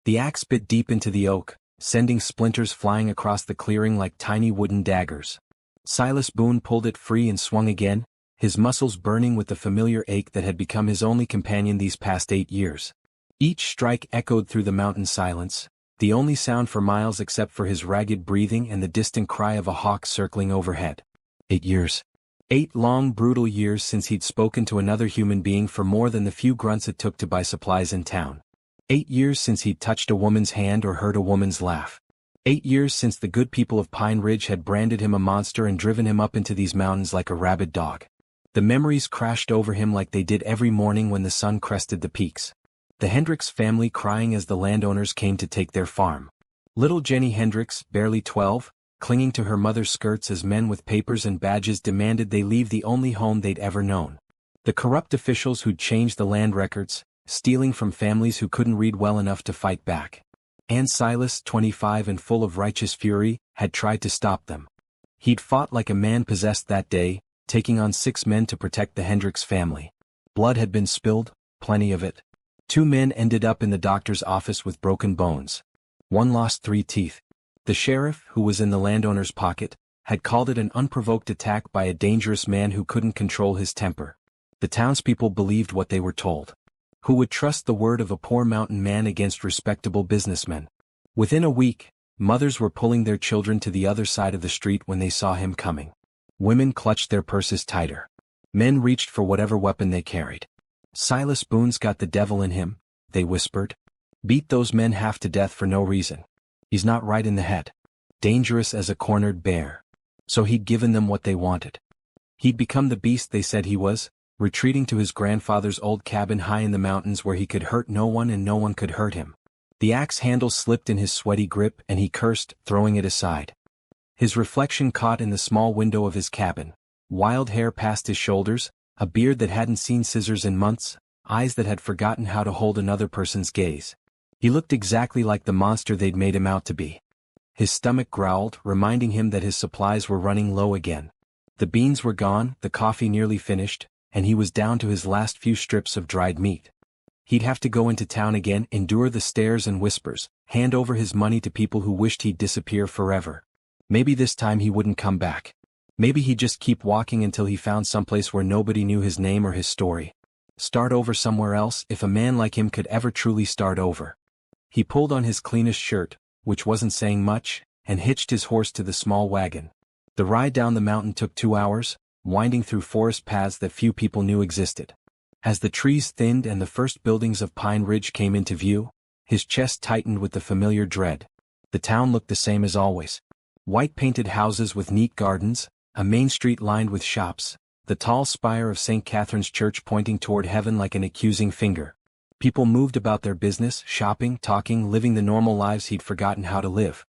The axe bit deep into the oak, sending splinters flying across the clearing like tiny wooden daggers. Silas Boone pulled it free and swung again, his muscles burning with the familiar ache that had become his only companion these past 8 years. Each strike echoed through the mountain silence, the only sound for miles except for his ragged breathing and the distant cry of a hawk circling overhead. 8 years. 8 long, brutal years since he'd spoken to another human being for more than the few grunts it took to buy supplies in town. 8 years since he'd touched a woman's hand or heard a woman's laugh. 8 years since the good people of Pine Ridge had branded him a monster and driven him up into these mountains like a rabid dog. The memories crashed over him like they did every morning when the sun crested the peaks. The Hendricks family crying as the landowners came to take their farm. Little Jenny Hendricks, barely 12, clinging to her mother's skirts as men with papers and badges demanded they leave the only home they'd ever known. The corrupt officials who'd changed the land records, stealing from families who couldn't read well enough to fight back. And Silas, 25 and full of righteous fury, had tried to stop them. He'd fought like a man possessed that day, taking on 6 men to protect the Hendricks family. Blood had been spilled, plenty of it. 2 men ended up in the doctor's office with broken bones. 1 lost 3 teeth. The sheriff, who was in the landowner's pocket, had called it an unprovoked attack by a dangerous man who couldn't control his temper. The townspeople believed what they were told. Who would trust the word of a poor mountain man against respectable businessmen? Within a week, mothers were pulling their children to the other side of the street when they saw him coming. Women clutched their purses tighter. Men reached for whatever weapon they carried. Silas Boone's got the devil in him, they whispered. Beat those men half to death for no reason. He's not right in the head. Dangerous as a cornered bear. So he'd given them what they wanted. He'd become the beast they said he was, retreating to his grandfather's old cabin high in the mountains where he could hurt no one and no one could hurt him. The axe handle slipped in his sweaty grip and he cursed, throwing it aside. His reflection caught in the small window of his cabin. Wild hair past his shoulders, a beard that hadn't seen scissors in months, eyes that had forgotten how to hold another person's gaze. He looked exactly like the monster they'd made him out to be. His stomach growled, reminding him that his supplies were running low again. The beans were gone, the coffee nearly finished, and he was down to his last few strips of dried meat. He'd have to go into town again, endure the stares and whispers, hand over his money to people who wished he'd disappear forever. Maybe this time he wouldn't come back. Maybe he'd just keep walking until he found someplace where nobody knew his name or his story. Start over somewhere else, if a man like him could ever truly start over. He pulled on his cleanest shirt, which wasn't saying much, and hitched his horse to the small wagon. The ride down the mountain took 2 hours, winding through forest paths that few people knew existed. As the trees thinned and the first buildings of Pine Ridge came into view, his chest tightened with the familiar dread. The town looked the same as always. White-painted houses with neat gardens, a main street lined with shops, the tall spire of St. Catherine's Church pointing toward heaven like an accusing finger. People moved about their business, shopping, talking, living the normal lives he'd forgotten how to live.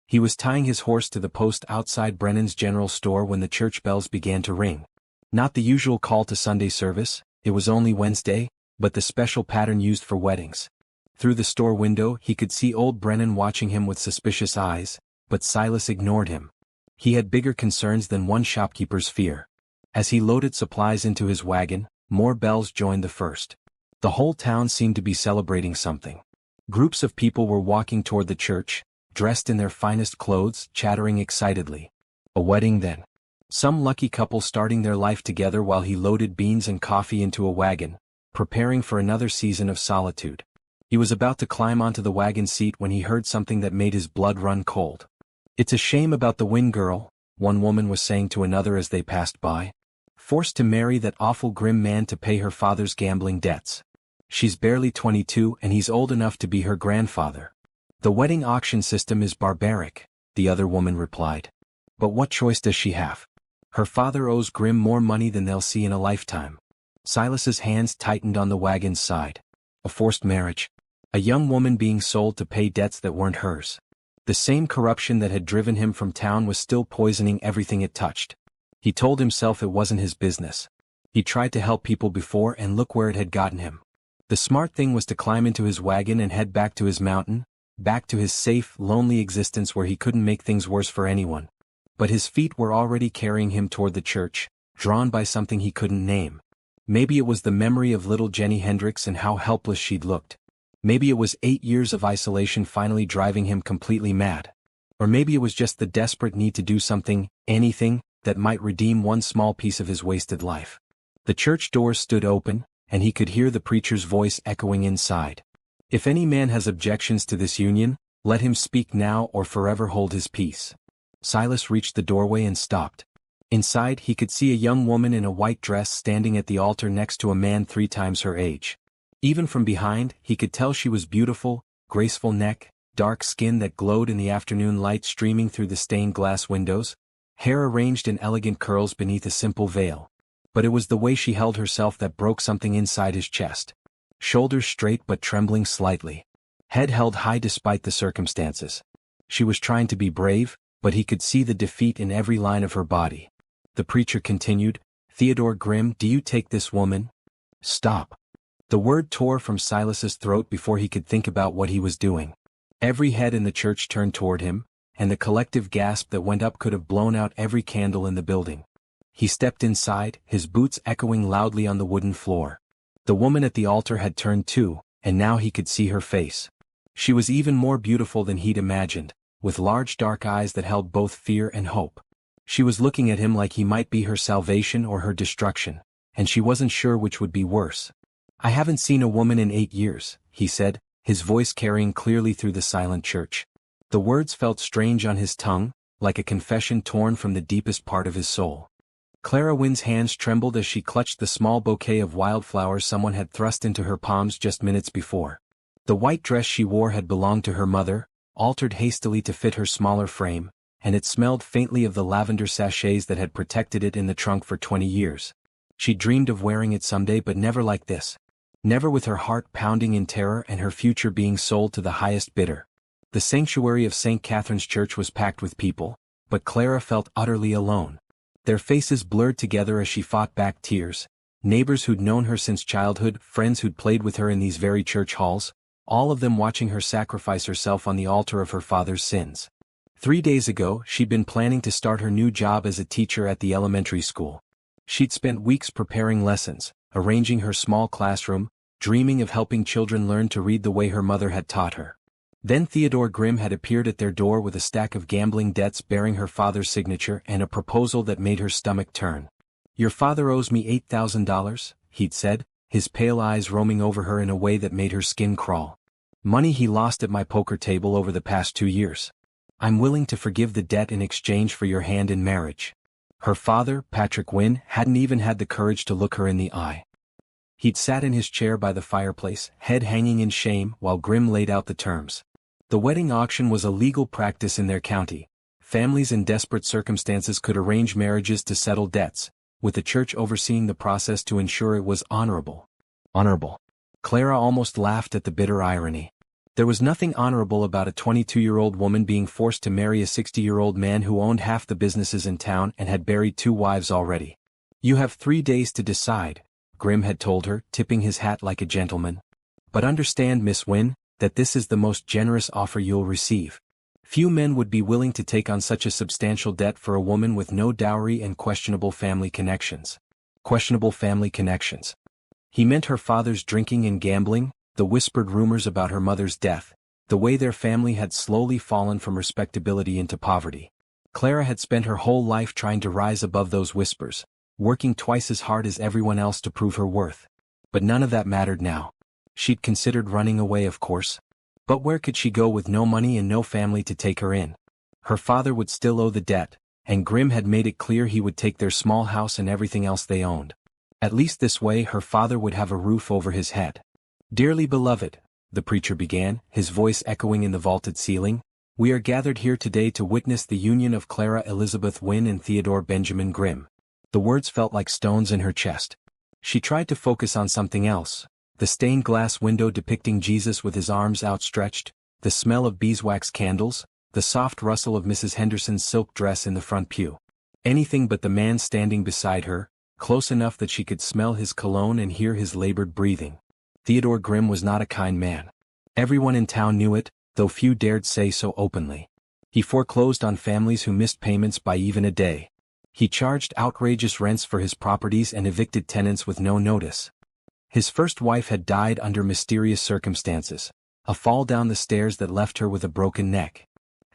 He was tying his horse to the post outside Brennan's general store when the church bells began to ring. Not the usual call to Sunday service, it was only Wednesday, but the special pattern used for weddings. Through the store window he could see old Brennan watching him with suspicious eyes, but Silas ignored him. He had bigger concerns than one shopkeeper's fear. As he loaded supplies into his wagon, more bells joined the first. The whole town seemed to be celebrating something. Groups of people were walking toward the church, dressed in their finest clothes, chattering excitedly. A wedding then. Some lucky couple starting their life together while he loaded beans and coffee into a wagon, preparing for another season of solitude. He was about to climb onto the wagon seat when he heard something that made his blood run cold. "It's a shame about the Wynn girl," one woman was saying to another as they passed by. "Forced to marry that awful grim man to pay her father's gambling debts. She's barely 22 and he's old enough to be her grandfather. The wedding auction system is barbaric," the other woman replied. "But what choice does she have? Her father owes Grimm more money than they'll see in a lifetime." Silas's hands tightened on the wagon's side. A forced marriage. A young woman being sold to pay debts that weren't hers. The same corruption that had driven him from town was still poisoning everything it touched. He told himself it wasn't his business. He tried to help people before and look where it had gotten him. The smart thing was to climb into his wagon and head back to his mountain, back to his safe, lonely existence where he couldn't make things worse for anyone. But his feet were already carrying him toward the church, drawn by something he couldn't name. Maybe it was the memory of little Jenny Hendricks and how helpless she'd looked. Maybe it was 8 years of isolation finally driving him completely mad. Or maybe it was just the desperate need to do something, anything, that might redeem one small piece of his wasted life. The church doors stood open, and he could hear the preacher's voice echoing inside. If any man has objections to this union, let him speak now or forever hold his peace. Silas reached the doorway and stopped. Inside he could see a young woman in a white dress standing at the altar next to a man 3 times her age. Even from behind, he could tell she was beautiful, graceful neck, dark skin that glowed in the afternoon light streaming through the stained glass windows, hair arranged in elegant curls beneath a simple veil. But it was the way she held herself that broke something inside his chest. Shoulders straight but trembling slightly. Head held high despite the circumstances. She was trying to be brave, but he could see the defeat in every line of her body. The preacher continued, "Theodore Grimm, do you take this woman?" "Stop." The word tore from Silas's throat before he could think about what he was doing. Every head in the church turned toward him, and the collective gasp that went up could have blown out every candle in the building. He stepped inside, his boots echoing loudly on the wooden floor. The woman at the altar had turned too, and now he could see her face. She was even more beautiful than he'd imagined, with large dark eyes that held both fear and hope. She was looking at him like he might be her salvation or her destruction, and she wasn't sure which would be worse. "I haven't seen a woman in 8 years, he said, his voice carrying clearly through the silent church. The words felt strange on his tongue, like a confession torn from the deepest part of his soul. Clara Wynn's hands trembled as she clutched the small bouquet of wildflowers someone had thrust into her palms just minutes before. The white dress she wore had belonged to her mother, altered hastily to fit her smaller frame, and it smelled faintly of the lavender sachets that had protected it in the trunk for 20 years. She dreamed of wearing it someday, but never like this. Never with her heart pounding in terror and her future being sold to the highest bidder. The sanctuary of St. Catherine's Church was packed with people, but Clara felt utterly alone. Their faces blurred together as she fought back tears. Neighbors who'd known her since childhood, friends who'd played with her in these very church halls, all of them watching her sacrifice herself on the altar of her father's sins. 3 days ago, she'd been planning to start her new job as a teacher at the elementary school. She'd spent weeks preparing lessons, arranging her small classroom, dreaming of helping children learn to read the way her mother had taught her. Then Theodore Grimm had appeared at their door with a stack of gambling debts bearing her father's signature and a proposal that made her stomach turn. "Your father owes me $8,000, he'd said, his pale eyes roaming over her in a way that made her skin crawl. "Money he lost at my poker table over the past 2 years. I'm willing to forgive the debt in exchange for your hand in marriage." Her father, Patrick Wynne, hadn't even had the courage to look her in the eye. He'd sat in his chair by the fireplace, head hanging in shame, while Grimm laid out the terms. The wedding auction was a legal practice in their county. Families in desperate circumstances could arrange marriages to settle debts, with the church overseeing the process to ensure it was honorable. Honorable. Clara almost laughed at the bitter irony. There was nothing honorable about a 22-year-old woman being forced to marry a 60-year-old man who owned half the businesses in town and had buried 2 wives already. "You have 3 days to decide," Grimm had told her, tipping his hat like a gentleman. "But understand, Miss Wynne, that this is the most generous offer you'll receive. Few men would be willing to take on such a substantial debt for a woman with no dowry and questionable family connections." Questionable family connections. He meant her father's drinking and gambling, the whispered rumors about her mother's death, the way their family had slowly fallen from respectability into poverty. Clara had spent her whole life trying to rise above those whispers, working twice as hard as everyone else to prove her worth. But none of that mattered now. She'd considered running away, of course. But where could she go with no money and no family to take her in? Her father would still owe the debt, and Grimm had made it clear he would take their small house and everything else they owned. At least this way her father would have a roof over his head. "Dearly beloved," the preacher began, his voice echoing in the vaulted ceiling, "we are gathered here today to witness the union of Clara Elizabeth Wynne and Theodore Benjamin Grimm." The words felt like stones in her chest. She tried to focus on something else: the stained glass window depicting Jesus with his arms outstretched, the smell of beeswax candles, the soft rustle of Mrs. Henderson's silk dress in the front pew. Anything but the man standing beside her, close enough that she could smell his cologne and hear his labored breathing. Theodore Grimm was not a kind man. Everyone in town knew it, though few dared say so openly. He foreclosed on families who missed payments by even a day. He charged outrageous rents for his properties and evicted tenants with no notice. His first wife had died under mysterious circumstances, a fall down the stairs that left her with a broken neck.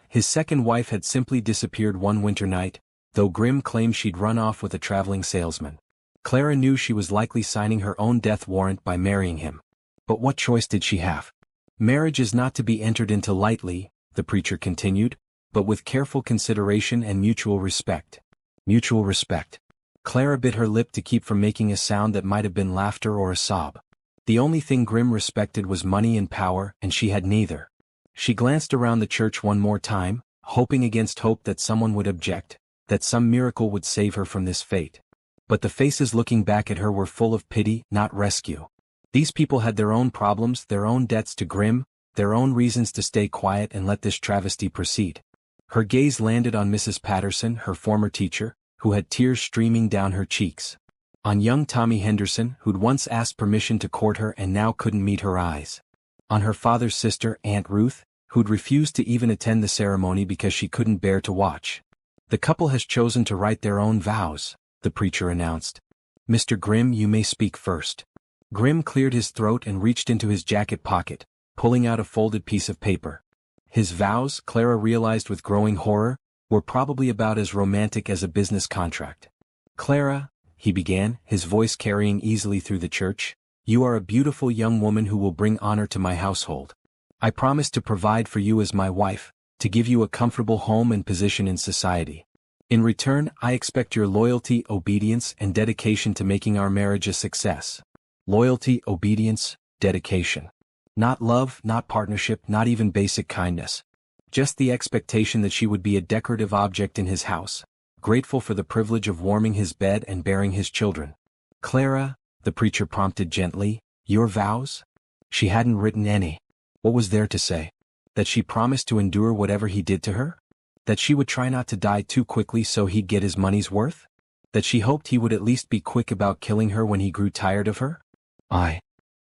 His second wife had simply disappeared one winter night, though Grimm claimed she'd run off with a traveling salesman. Clara knew she was likely signing her own death warrant by marrying him. But what choice did she have? Marriage is not to be entered into lightly, the preacher continued, but with careful consideration and mutual respect. Mutual respect. Clara bit her lip to keep from making a sound that might have been laughter or a sob. The only thing Grimm respected was money and power, and she had neither. She glanced around the church one more time, hoping against hope that someone would object, that some miracle would save her from this fate. But the faces looking back at her were full of pity, not rescue. These people had their own problems, their own debts to Grimm, their own reasons to stay quiet and let this travesty proceed. Her gaze landed on Mrs. Patterson, her former teacher, who had tears streaming down her cheeks. On young Tommy Henderson, who'd once asked permission to court her and now couldn't meet her eyes. On her father's sister, Aunt Ruth, who'd refused to even attend the ceremony because she couldn't bear to watch. The couple has chosen to write their own vows, the preacher announced. Mr. Grimm, you may speak first. Grimm cleared his throat and reached into his jacket pocket, pulling out a folded piece of paper. His vows, Clara realized with growing horror, were probably about as romantic as a business contract. Clara, he began, his voice carrying easily through the church, you are a beautiful young woman who will bring honor to my household. I promise to provide for you as my wife, to give you a comfortable home and position in society. In return, I expect your loyalty, obedience, and dedication to making our marriage a success. Loyalty, obedience, dedication. Not love, not partnership, not even basic kindness. Just the expectation that she would be a decorative object in his house, grateful for the privilege of warming his bed and bearing his children. Clara, the preacher prompted gently, your vows? She hadn't written any. What was there to say? That she promised to endure whatever he did to her? That she would try not to die too quickly so he'd get his money's worth? That she hoped he would at least be quick about killing her when he grew tired of her?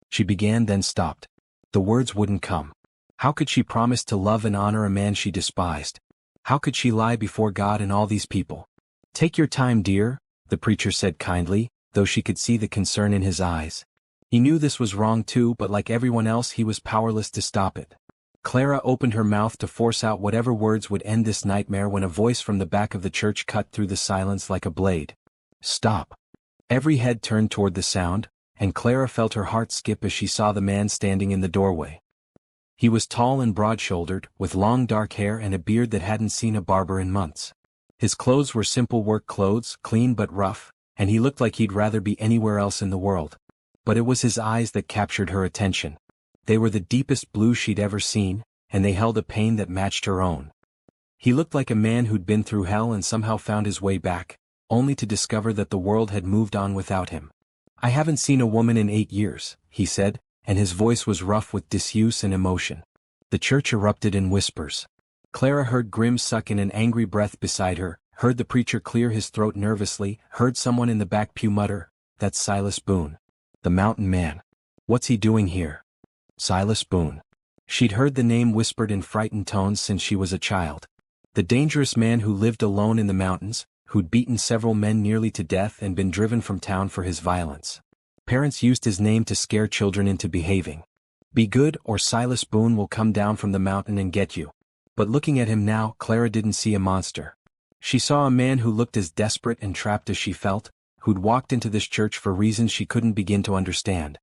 She began, then stopped. The words wouldn't come. How could she promise to love and honor a man she despised? How could she lie before God and all these people? Take your time, dear, the preacher said kindly, though she could see the concern in his eyes. He knew this was wrong too, but like everyone else he was powerless to stop it. Clara opened her mouth to force out whatever words would end this nightmare when a voice from the back of the church cut through the silence like a blade. Stop. Every head turned toward the sound, and Clara felt her heart skip as she saw the man standing in the doorway. He was tall and broad-shouldered, with long dark hair and a beard that hadn't seen a barber in months. His clothes were simple work clothes, clean but rough, and he looked like he'd rather be anywhere else in the world. But it was his eyes that captured her attention. They were the deepest blue she'd ever seen, and they held a pain that matched her own. He looked like a man who'd been through hell and somehow found his way back, only to discover that the world had moved on without him. I haven't seen a woman in 8 years, he said, and his voice was rough with disuse and emotion. The church erupted in whispers. Clara heard Grimm suck in an angry breath beside her, heard the preacher clear his throat nervously, heard someone in the back pew mutter, that's Silas Boone. The mountain man. What's he doing here? Silas Boone. She'd heard the name whispered in frightened tones since she was a child. The dangerous man who lived alone in the mountains, who'd beaten several men nearly to death and been driven from town for his violence. Parents used his name to scare children into behaving. Be good or Silas Boone will come down from the mountain and get you. But looking at him now, Clara didn't see a monster. She saw a man who looked as desperate and trapped as she felt, who'd walked into this church for reasons she couldn't begin to understand.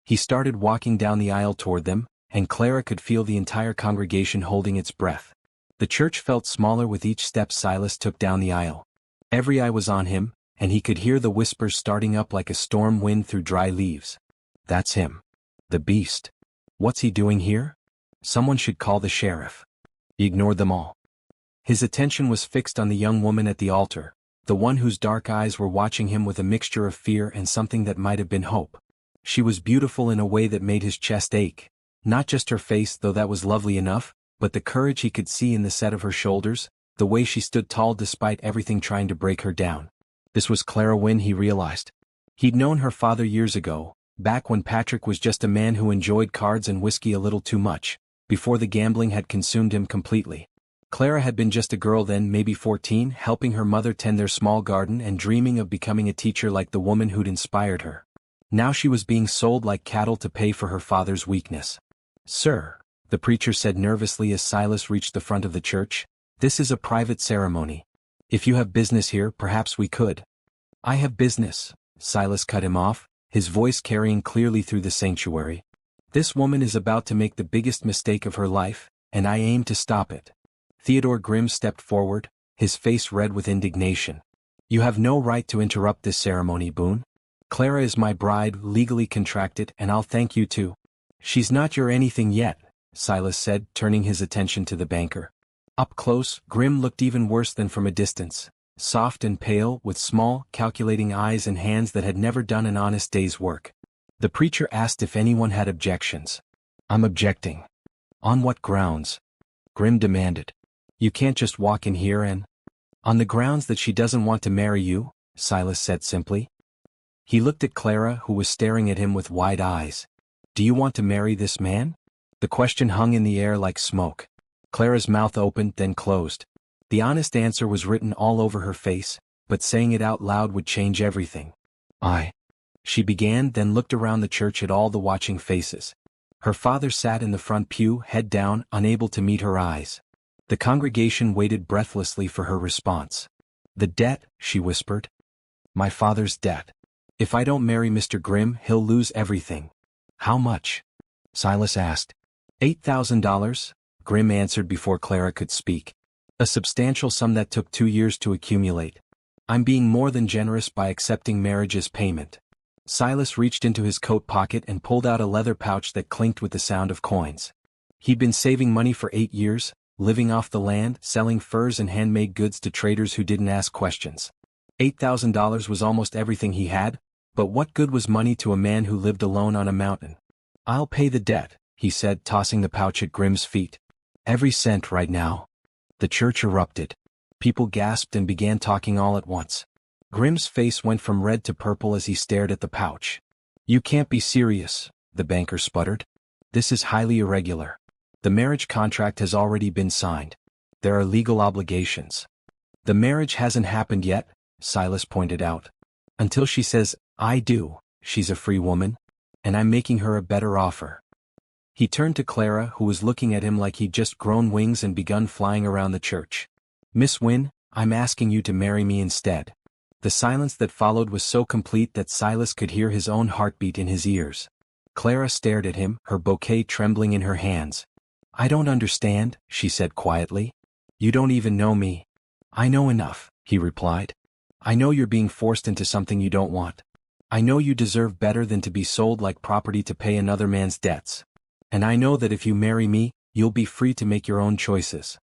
He started walking down the aisle toward them, and Clara could feel the entire congregation holding its breath. The church felt smaller with each step Silas took down the aisle. Every eye was on him, and he could hear the whispers starting up like a storm wind through dry leaves. That's him. The beast. What's he doing here? Someone should call the sheriff. He ignored them all. His attention was fixed on the young woman at the altar, the one whose dark eyes were watching him with a mixture of fear and something that might have been hope. She was beautiful in a way that made his chest ache. Not just her face, though that was lovely enough, but the courage he could see in the set of her shoulders, the way she stood tall despite everything trying to break her down. This was Clara Wynne, he realized. He'd known her father years ago, back when Patrick was just a man who enjoyed cards and whiskey a little too much, before the gambling had consumed him completely. Clara had been just a girl then, maybe 14, helping her mother tend their small garden and dreaming of becoming a teacher like the woman who'd inspired her. Now she was being sold like cattle to pay for her father's weakness. "Sir," the preacher said nervously as Silas reached the front of the church, "this is a private ceremony. If you have business here, perhaps we could." "I have business," Silas cut him off, his voice carrying clearly through the sanctuary. "This woman is about to make the biggest mistake of her life, and I aim to stop it." Theodore Grimm stepped forward, his face red with indignation. "You have no right to interrupt this ceremony, Boone. Clara is my bride, legally contracted, and I'll thank you too." "She's not your anything yet," Silas said, turning his attention to the banker. Up close, Grimm looked even worse than from a distance, soft and pale, with small, calculating eyes and hands that had never done an honest day's work. The preacher asked if anyone had objections. "I'm objecting." "On what grounds?" Grimm demanded. "You can't just walk in here and—" "On the grounds that she doesn't want to marry you," Silas said simply. He looked at Clara, who was staring at him with wide eyes. "Do you want to marry this man?" The question hung in the air like smoke. Clara's mouth opened, then closed. The honest answer was written all over her face, but saying it out loud would change everything. She began, then looked around the church at all the watching faces. Her father sat in the front pew, head down, unable to meet her eyes. The congregation waited breathlessly for her response. "The debt," she whispered. "My father's debt. If I don't marry Mr. Grimm, he'll lose everything." "How much?" Silas asked. $8,000, Grimm answered before Clara could speak. "A substantial sum that took 2 years to accumulate. I'm being more than generous by accepting marriage as payment." Silas reached into his coat pocket and pulled out a leather pouch that clinked with the sound of coins. He'd been saving money for 8 years, living off the land, selling furs and handmade goods to traders who didn't ask questions. $8,000 was almost everything he had, but what good was money to a man who lived alone on a mountain? "I'll pay the debt," he said, tossing the pouch at Grimm's feet. "Every cent right now." The church erupted. People gasped and began talking all at once. Grimm's face went from red to purple as he stared at the pouch. "You can't be serious," the banker sputtered. "This is highly irregular. The marriage contract has already been signed. There are legal obligations." "The marriage hasn't happened yet," Silas pointed out. "Until she says, 'I do,' she's a free woman. And I'm making her a better offer." He turned to Clara, who was looking at him like he'd just grown wings and begun flying around the church. "Miss Wynne, I'm asking you to marry me instead." The silence that followed was so complete that Silas could hear his own heartbeat in his ears. Clara stared at him, her bouquet trembling in her hands. "I don't understand," she said quietly. "You don't even know me." "I know enough," he replied. "I know you're being forced into something you don't want. I know you deserve better than to be sold like property to pay another man's debts. And I know that if you marry me, you'll be free to make your own choices."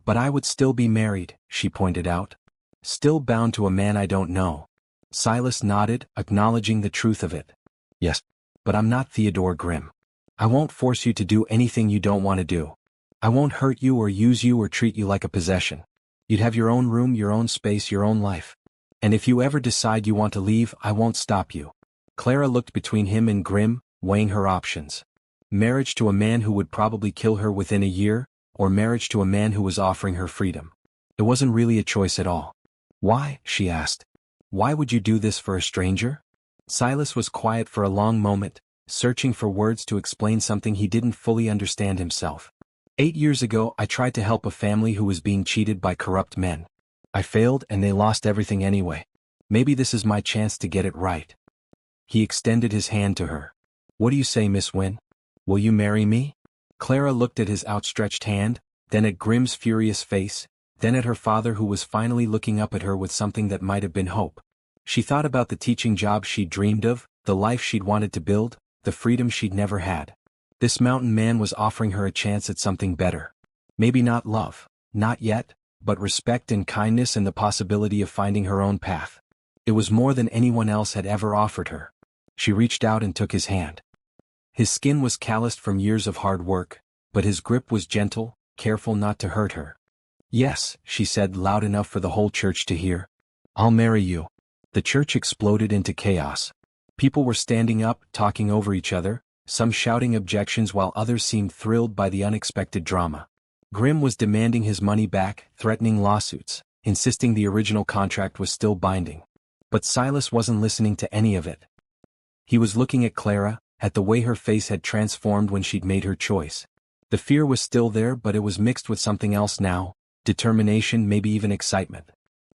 "But I would still be married," she pointed out. "Still bound to a man I don't know." Silas nodded, acknowledging the truth of it. "Yes, but I'm not Theodore Grimm. I won't force you to do anything you don't want to do. I won't hurt you or use you or treat you like a possession. You'd have your own room, your own space, your own life. And if you ever decide you want to leave, I won't stop you." Clara looked between him and Grimm, weighing her options. Marriage to a man who would probably kill her within a year, or marriage to a man who was offering her freedom. It wasn't really a choice at all. "Why?" she asked. "Why would you do this for a stranger?" Silas was quiet for a long moment, searching for words to explain something he didn't fully understand himself. 8 years ago, I tried to help a family who was being cheated by corrupt men. I failed and they lost everything anyway. Maybe this is my chance to get it right." He extended his hand to her. "What do you say, Miss Wynne? Will you marry me?" Clara looked at his outstretched hand, then at Grimm's furious face, then at her father who was finally looking up at her with something that might have been hope. She thought about the teaching job she'd dreamed of, the life she'd wanted to build, the freedom she'd never had. This mountain man was offering her a chance at something better. Maybe not love, not yet, but respect and kindness and the possibility of finding her own path. It was more than anyone else had ever offered her. She reached out and took his hand. His skin was calloused from years of hard work, but his grip was gentle, careful not to hurt her. "Yes," she said loud enough for the whole church to hear. "I'll marry you." The church exploded into chaos. People were standing up, talking over each other, some shouting objections while others seemed thrilled by the unexpected drama. Grimm was demanding his money back, threatening lawsuits, insisting the original contract was still binding. But Silas wasn't listening to any of it. He was looking at Clara, at the way her face had transformed when she'd made her choice. The fear was still there, but it was mixed with something else now, determination, maybe even excitement.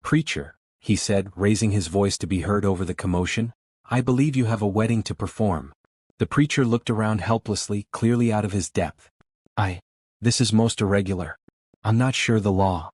"Preacher," he said, raising his voice to be heard over the commotion, "I believe you have a wedding to perform." The preacher looked around helplessly, clearly out of his depth. This is most irregular. I'm not sure the law."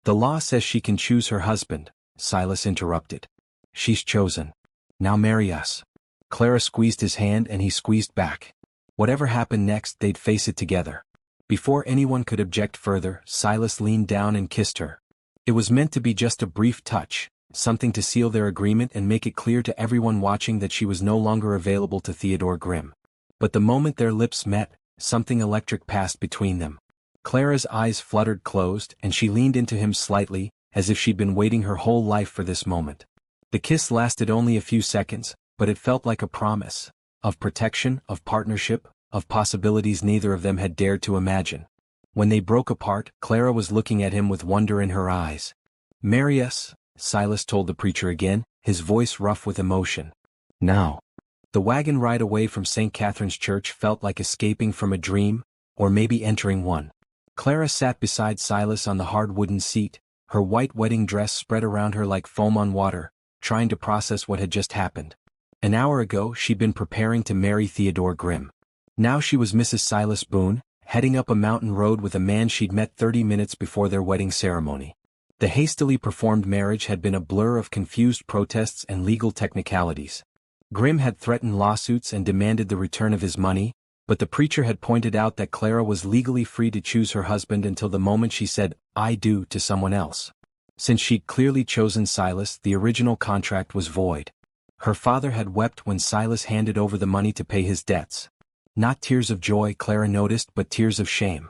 "The law says she can choose her husband," Silas interrupted. "She's chosen. Now marry us." Clara squeezed his hand and he squeezed back. Whatever happened next, they'd face it together. Before anyone could object further, Silas leaned down and kissed her. It was meant to be just a brief touch, something to seal their agreement and make it clear to everyone watching that she was no longer available to Theodore Grimm. But the moment their lips met, something electric passed between them. Clara's eyes fluttered closed and she leaned into him slightly, as if she'd been waiting her whole life for this moment. The kiss lasted only a few seconds, but it felt like a promise. Of protection, of partnership, of possibilities neither of them had dared to imagine. When they broke apart, Clara was looking at him with wonder in her eyes. "Marry us," Silas told the preacher again, his voice rough with emotion. "Now." The wagon ride away from St. Catherine's Church felt like escaping from a dream, or maybe entering one. Clara sat beside Silas on the hard wooden seat, her white wedding dress spread around her like foam on water, trying to process what had just happened. An hour ago she'd been preparing to marry Theodore Grimm. Now she was Mrs. Silas Boone, heading up a mountain road with a man she'd met 30 minutes before their wedding ceremony. The hastily performed marriage had been a blur of confused protests and legal technicalities. Grimm had threatened lawsuits and demanded the return of his money, but the preacher had pointed out that Clara was legally free to choose her husband until the moment she said, "I do," to someone else. Since she'd clearly chosen Silas, the original contract was void. Her father had wept when Silas handed over the money to pay his debts. Not tears of joy, Clara noticed, but tears of shame.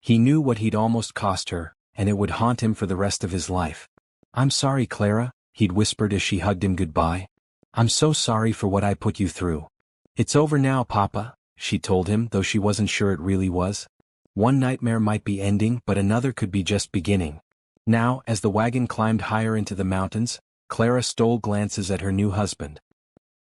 He knew what he'd almost cost her, and it would haunt him for the rest of his life. "I'm sorry, Clara," he'd whispered as she hugged him goodbye. "I'm so sorry for what I put you through." "It's over now, Papa," she told him, though she wasn't sure it really was. One nightmare might be ending, but another could be just beginning. Now, as the wagon climbed higher into the mountains, Clara stole glances at her new husband.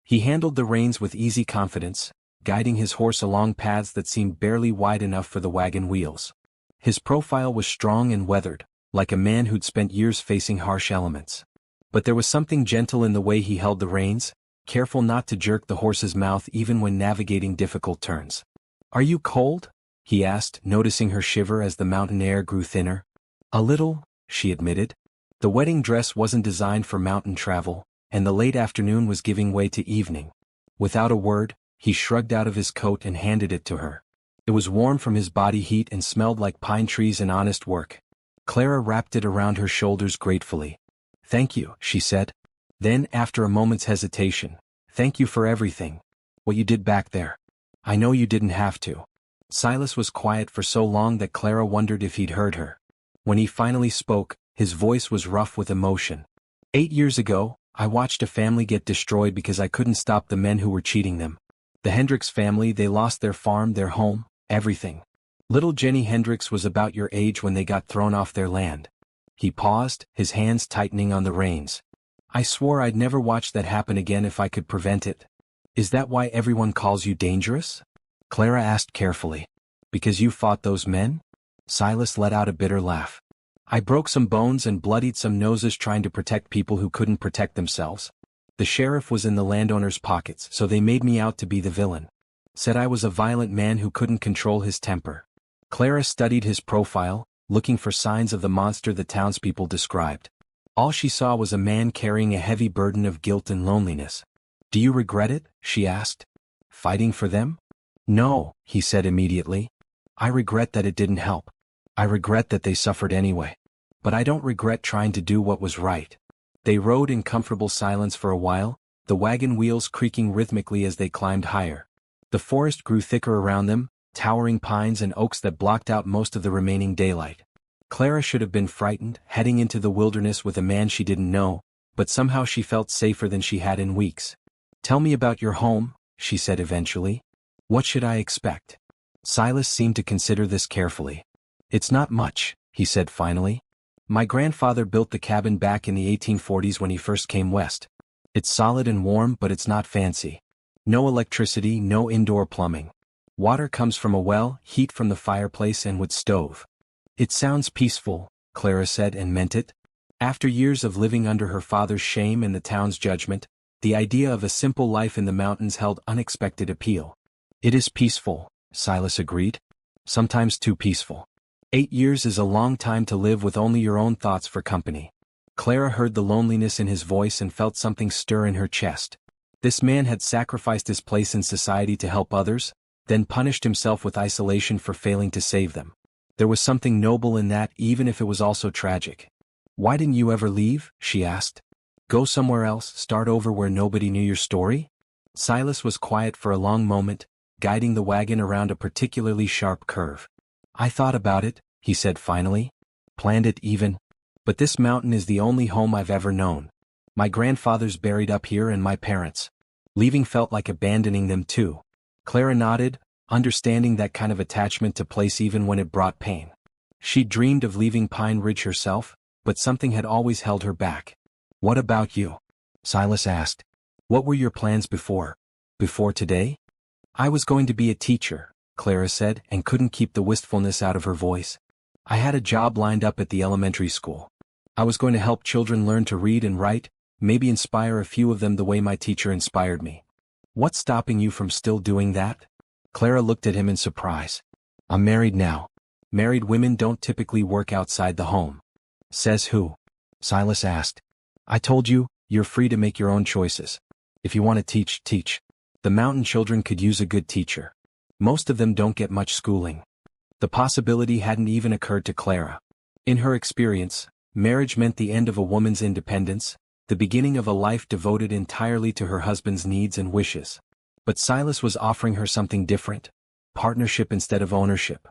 He handled the reins with easy confidence, guiding his horse along paths that seemed barely wide enough for the wagon wheels. His profile was strong and weathered, like a man who'd spent years facing harsh elements. But there was something gentle in the way he held the reins, careful not to jerk the horse's mouth even when navigating difficult turns. "Are you cold?" he asked, noticing her shiver as the mountain air grew thinner. "A little," she admitted. The wedding dress wasn't designed for mountain travel, and the late afternoon was giving way to evening. Without a word, he shrugged out of his coat and handed it to her. It was warm from his body heat and smelled like pine trees and honest work. Clara wrapped it around her shoulders gratefully. "Thank you," she said. Then, after a moment's hesitation, "Thank you for everything. What you did back there. I know you didn't have to." Silas was quiet for so long that Clara wondered if he'd heard her. When he finally spoke, his voice was rough with emotion. 8 years ago, I watched a family get destroyed because I couldn't stop the men who were cheating them. The Hendricks family, they lost their farm, their home, everything. Little Jenny Hendricks was about your age when they got thrown off their land." He paused, his hands tightening on the reins. "I swore I'd never watch that happen again if I could prevent it." "Is that why everyone calls you dangerous?" Clara asked carefully. "Because you fought those men?" Silas let out a bitter laugh. "I broke some bones and bloodied some noses trying to protect people who couldn't protect themselves. The sheriff was in the landowner's pockets, so they made me out to be the villain. Said I was a violent man who couldn't control his temper." Clara studied his profile, looking for signs of the monster the townspeople described. All she saw was a man carrying a heavy burden of guilt and loneliness. "Do you regret it?" she asked. "Fighting for them?" "No," he said immediately. "I regret that it didn't help. I regret that they suffered anyway. But I don't regret trying to do what was right." They rode in comfortable silence for a while, the wagon wheels creaking rhythmically as they climbed higher. The forest grew thicker around them, towering pines and oaks that blocked out most of the remaining daylight. Clara should have been frightened, heading into the wilderness with a man she didn't know, but somehow she felt safer than she had in weeks. "Tell me about your home," she said eventually. "What should I expect?" Silas seemed to consider this carefully. "It's not much," he said finally. "My grandfather built the cabin back in the 1840s when he first came west. It's solid and warm, but it's not fancy. No electricity, no indoor plumbing. Water comes from a well, heat from the fireplace and wood stove. It sounds peaceful, Clara said and meant it. After years of living under her father's shame and the town's judgment, the idea of a simple life in the mountains held unexpected appeal. It is peaceful, Silas agreed. Sometimes too peaceful. 8 years is a long time to live with only your own thoughts for company. Clara heard the loneliness in his voice and felt something stir in her chest. This man had sacrificed his place in society to help others, then punished himself with isolation for failing to save them. There was something noble in that, even if it was also tragic. "Why didn't you ever leave?" she asked. "Go somewhere else, start over where nobody knew your story?" Silas was quiet for a long moment, guiding the wagon around a particularly sharp curve. "I thought about it," he said finally. "Planned it even. But this mountain is the only home I've ever known. My grandfather's buried up here and my parents. Leaving felt like abandoning them too." Clara nodded, understanding that kind of attachment to place even when it brought pain. She dreamed of leaving Pine Ridge herself, but something had always held her back. "What about you?" Silas asked. "What were your plans before today?" "I was going to be a teacher," Clara said, and couldn't keep the wistfulness out of her voice. "I had a job lined up at the elementary school. I was going to help children learn to read and write, maybe inspire a few of them the way my teacher inspired me." "What's stopping you from still doing that?" Clara looked at him in surprise. "I'm married now. Married women don't typically work outside the home." "Says who?" Silas asked. "I told you, you're free to make your own choices. If you want to teach, teach. The mountain children could use a good teacher. Most of them don't get much schooling." The possibility hadn't even occurred to Clara. In her experience, marriage meant the end of a woman's independence, the beginning of a life devoted entirely to her husband's needs and wishes. But Silas was offering her something different. Partnership instead of ownership.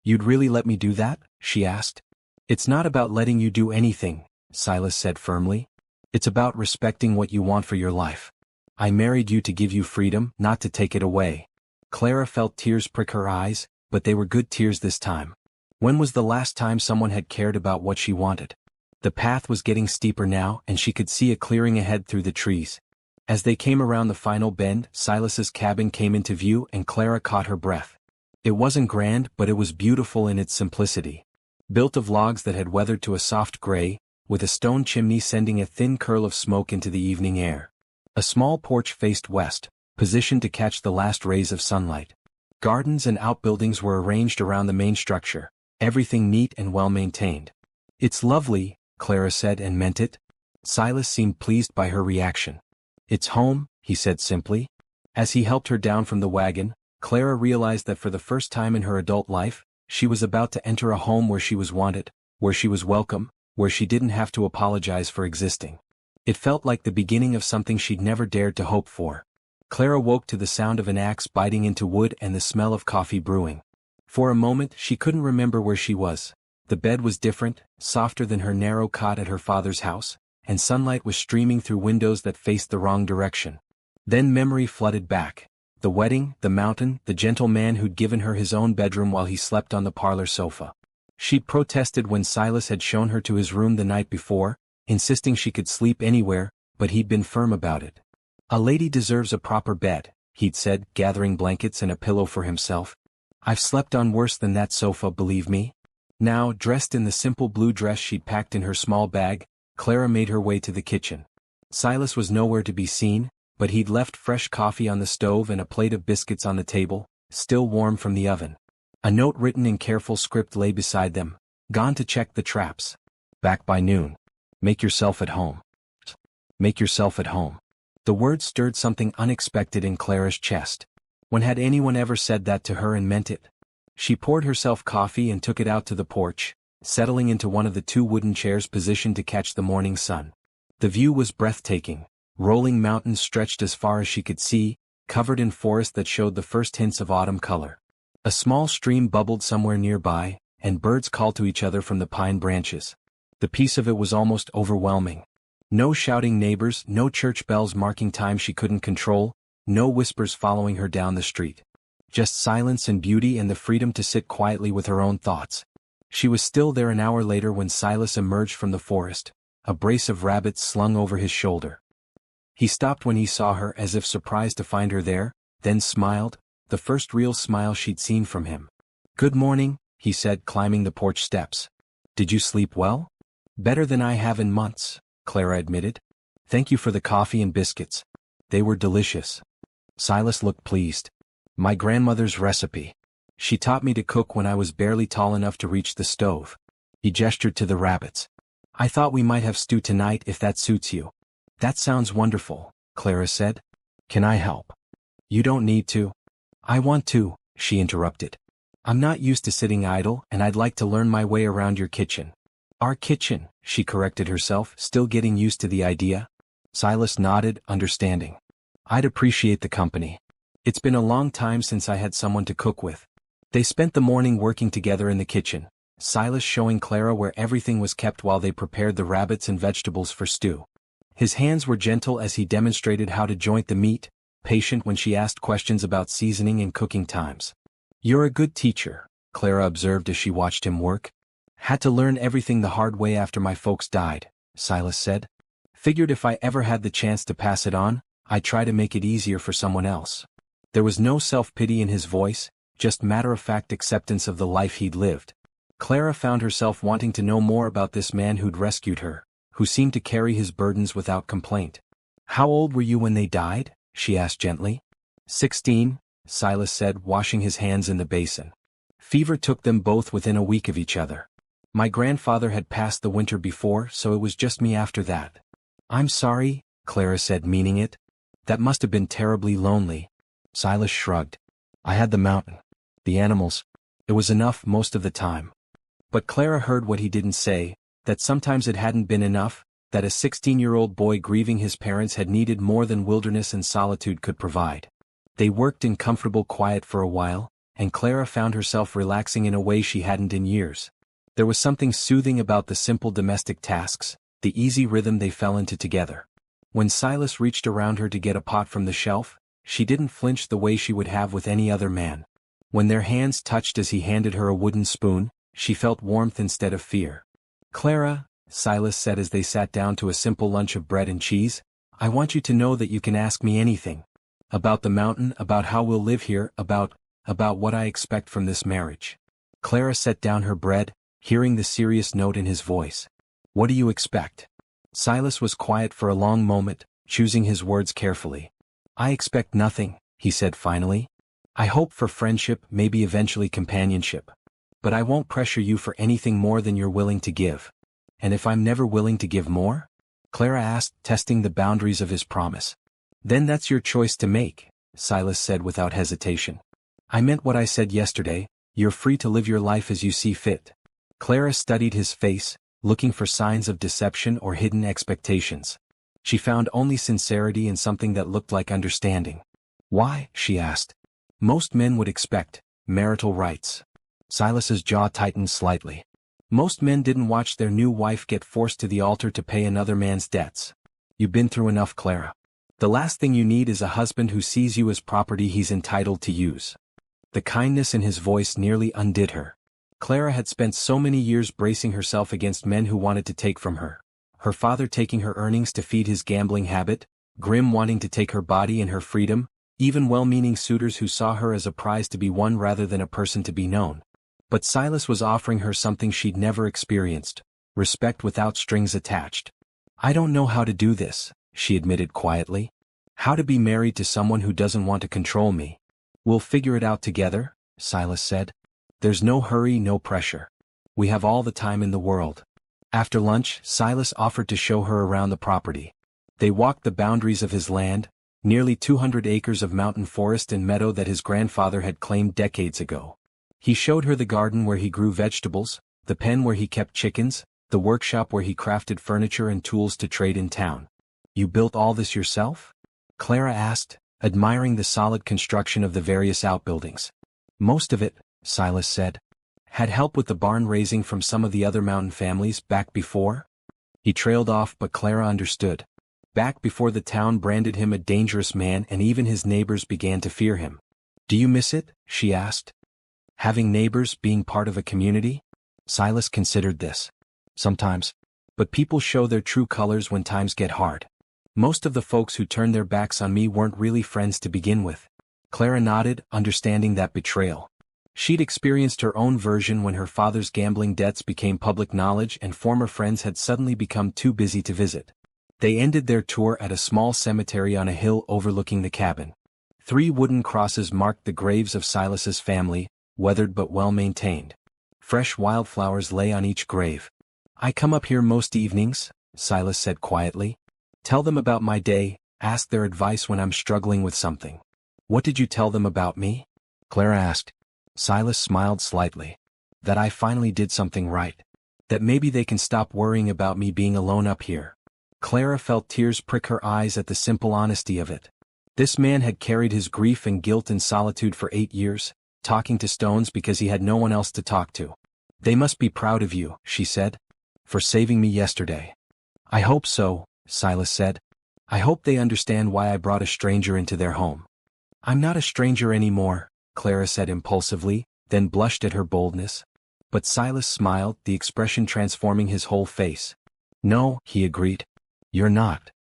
"You'd really let me do that?" she asked. "It's not about letting you do anything," Silas said firmly. "It's about respecting what you want for your life. I married you to give you freedom, not to take it away." Clara felt tears prick her eyes, but they were good tears this time. When was the last time someone had cared about what she wanted? The path was getting steeper now, and she could see a clearing ahead through the trees. As they came around the final bend, Silas's cabin came into view and Clara caught her breath. It wasn't grand, but it was beautiful in its simplicity. Built of logs that had weathered to a soft gray, with a stone chimney sending a thin curl of smoke into the evening air. A small porch faced west, positioned to catch the last rays of sunlight. Gardens and outbuildings were arranged around the main structure, everything neat and well-maintained. "It's lovely," Clara said and meant it. Silas seemed pleased by her reaction. "It's home," he said simply. As he helped her down from the wagon, Clara realized that for the first time in her adult life, she was about to enter a home where she was wanted, where she was welcome, where she didn't have to apologize for existing. It felt like the beginning of something she'd never dared to hope for. Clara woke to the sound of an axe biting into wood and the smell of coffee brewing. For a moment she couldn't remember where she was. The bed was different, softer than her narrow cot at her father's house, and sunlight was streaming through windows that faced the wrong direction. Then memory flooded back. The wedding, the mountain, the gentle man who'd given her his own bedroom while he slept on the parlor sofa. She'd protested when Silas had shown her to his room the night before, insisting she could sleep anywhere, but he'd been firm about it. "A lady deserves a proper bed," he'd said, gathering blankets and a pillow for himself. "I've slept on worse than that sofa, believe me." Now, dressed in the simple blue dress she'd packed in her small bag, Clara made her way to the kitchen. Silas was nowhere to be seen, but he'd left fresh coffee on the stove and a plate of biscuits on the table, still warm from the oven. A note written in careful script lay beside them. "Gone to check the traps. Back by noon. Make yourself at home. Make yourself at home." The words stirred something unexpected in Clara's chest. When had anyone ever said that to her and meant it? She poured herself coffee and took it out to the porch, settling into one of the 2 wooden chairs positioned to catch the morning sun. The view was breathtaking. Rolling mountains stretched as far as she could see, covered in forest that showed the first hints of autumn color. A small stream bubbled somewhere nearby, and birds called to each other from the pine branches. The peace of it was almost overwhelming. No shouting neighbors, no church bells marking time she couldn't control, no whispers following her down the street. Just silence and beauty and the freedom to sit quietly with her own thoughts. She was still there an hour later when Silas emerged from the forest, a brace of rabbits slung over his shoulder. He stopped when he saw her as if surprised to find her there, then smiled, the first real smile she'd seen from him. "Good morning," he said, climbing the porch steps. "Did you sleep well?" "Better than I have in months," Clara admitted. "Thank you for the coffee and biscuits. They were delicious." Silas looked pleased. "My grandmother's recipe. She taught me to cook when I was barely tall enough to reach the stove." He gestured to the rabbits. "I thought we might have stew tonight if that suits you." "That sounds wonderful," Clara said. "Can I help?" "You don't need to." "I want to," she interrupted. "I'm not used to sitting idle and I'd like to learn my way around your kitchen." "Our kitchen," she corrected herself, still getting used to the idea. Silas nodded, understanding. "I'd appreciate the company. It's been a long time since I had someone to cook with." They spent the morning working together in the kitchen, Silas showing Clara where everything was kept while they prepared the rabbits and vegetables for stew. His hands were gentle as he demonstrated how to joint the meat, patient when she asked questions about seasoning and cooking times. "You're a good teacher," Clara observed as she watched him work. "Had to learn everything the hard way after my folks died," Silas said. "Figured if I ever had the chance to pass it on, I'd try to make it easier for someone else." There was no self-pity in his voice, just matter-of-fact acceptance of the life he'd lived. Clara found herself wanting to know more about this man who'd rescued her, who seemed to carry his burdens without complaint. "How old were you when they died?" she asked gently. 16, Silas said, washing his hands in the basin. "Fever took them both within a week of each other. My grandfather had passed the winter before, so it was just me after that." "I'm sorry," Clara said, meaning it. "That must have been terribly lonely." Silas shrugged. "I had the mountain. The animals. It was enough most of the time." But Clara heard what he didn't say, that sometimes it hadn't been enough, that a 16-year-old boy grieving his parents had needed more than wilderness and solitude could provide. They worked in comfortable quiet for a while, and Clara found herself relaxing in a way she hadn't in years. There was something soothing about the simple domestic tasks, the easy rhythm they fell into together. When Silas reached around her to get a pot from the shelf, she didn't flinch the way she would have with any other man. When their hands touched as he handed her a wooden spoon, she felt warmth instead of fear. "Clara," Silas said as they sat down to a simple lunch of bread and cheese, "I want you to know that you can ask me anything. About the mountain, about how we'll live here, about what I expect from this marriage." Clara set down her bread, hearing the serious note in his voice. "What do you expect?" Silas was quiet for a long moment, choosing his words carefully. "I expect nothing," he said finally. "I hope for friendship, maybe eventually companionship. But I won't pressure you for anything more than you're willing to give." "And if I'm never willing to give more?" Clara asked, testing the boundaries of his promise. "Then that's your choice to make," Silas said without hesitation. "I meant what I said yesterday, you're free to live your life as you see fit." Clara studied his face, looking for signs of deception or hidden expectations. She found only sincerity and something that looked like understanding. "Why?" she asked. "Most men would expect marital rights." Silas's jaw tightened slightly. "Most men didn't watch their new wife get forced to the altar to pay another man's debts. You've been through enough, Clara. The last thing you need is a husband who sees you as property he's entitled to use." The kindness in his voice nearly undid her. Clara had spent so many years bracing herself against men who wanted to take from her. Her father taking her earnings to feed his gambling habit, Grim wanting to take her body and her freedom, even well-meaning suitors who saw her as a prize to be won rather than a person to be known. But Silas was offering her something she'd never experienced, respect without strings attached. "I don't know how to do this," she admitted quietly. "How to be married to someone who doesn't want to control me." "We'll figure it out together," Silas said. "There's no hurry, no pressure. We have all the time in the world." After lunch, Silas offered to show her around the property. They walked the boundaries of his land, nearly 200 acres of mountain forest and meadow that his grandfather had claimed decades ago. He showed her the garden where he grew vegetables, the pen where he kept chickens, the workshop where he crafted furniture and tools to trade in town. "You built all this yourself?" Clara asked, admiring the solid construction of the various outbuildings. "Most of it," Silas said. "Had help with the barn raising from some of the other mountain families back before." He trailed off, but Clara understood. Back before the town branded him a dangerous man and even his neighbors began to fear him. "Do you miss it?" she asked. "Having neighbors, being part of a community?" Silas considered this. "Sometimes. But people show their true colors when times get hard. Most of the folks who turned their backs on me weren't really friends to begin with. Clara nodded, understanding that betrayal. She'd experienced her own version when her father's gambling debts became public knowledge and former friends had suddenly become too busy to visit. They ended their tour at a small cemetery on a hill overlooking the cabin. 3 wooden crosses marked the graves of Silas's family, weathered but well-maintained. Fresh wildflowers lay on each grave. "I come up here most evenings," Silas said quietly. "Tell them about my day, ask their advice when I'm struggling with something." "What did you tell them about me?" Clara asked. Silas smiled slightly. "That I finally did something right. That maybe they can stop worrying about me being alone up here." Clara felt tears prick her eyes at the simple honesty of it. This man had carried his grief and guilt in solitude for 8 years, talking to stones because he had no one else to talk to. "They must be proud of you," she said, "for saving me yesterday." "I hope so," Silas said. "I hope they understand why I brought a stranger into their home." "I'm not a stranger anymore," Clara said impulsively, then blushed at her boldness. But Silas smiled, the expression transforming his whole face. "No," he agreed. "You're not."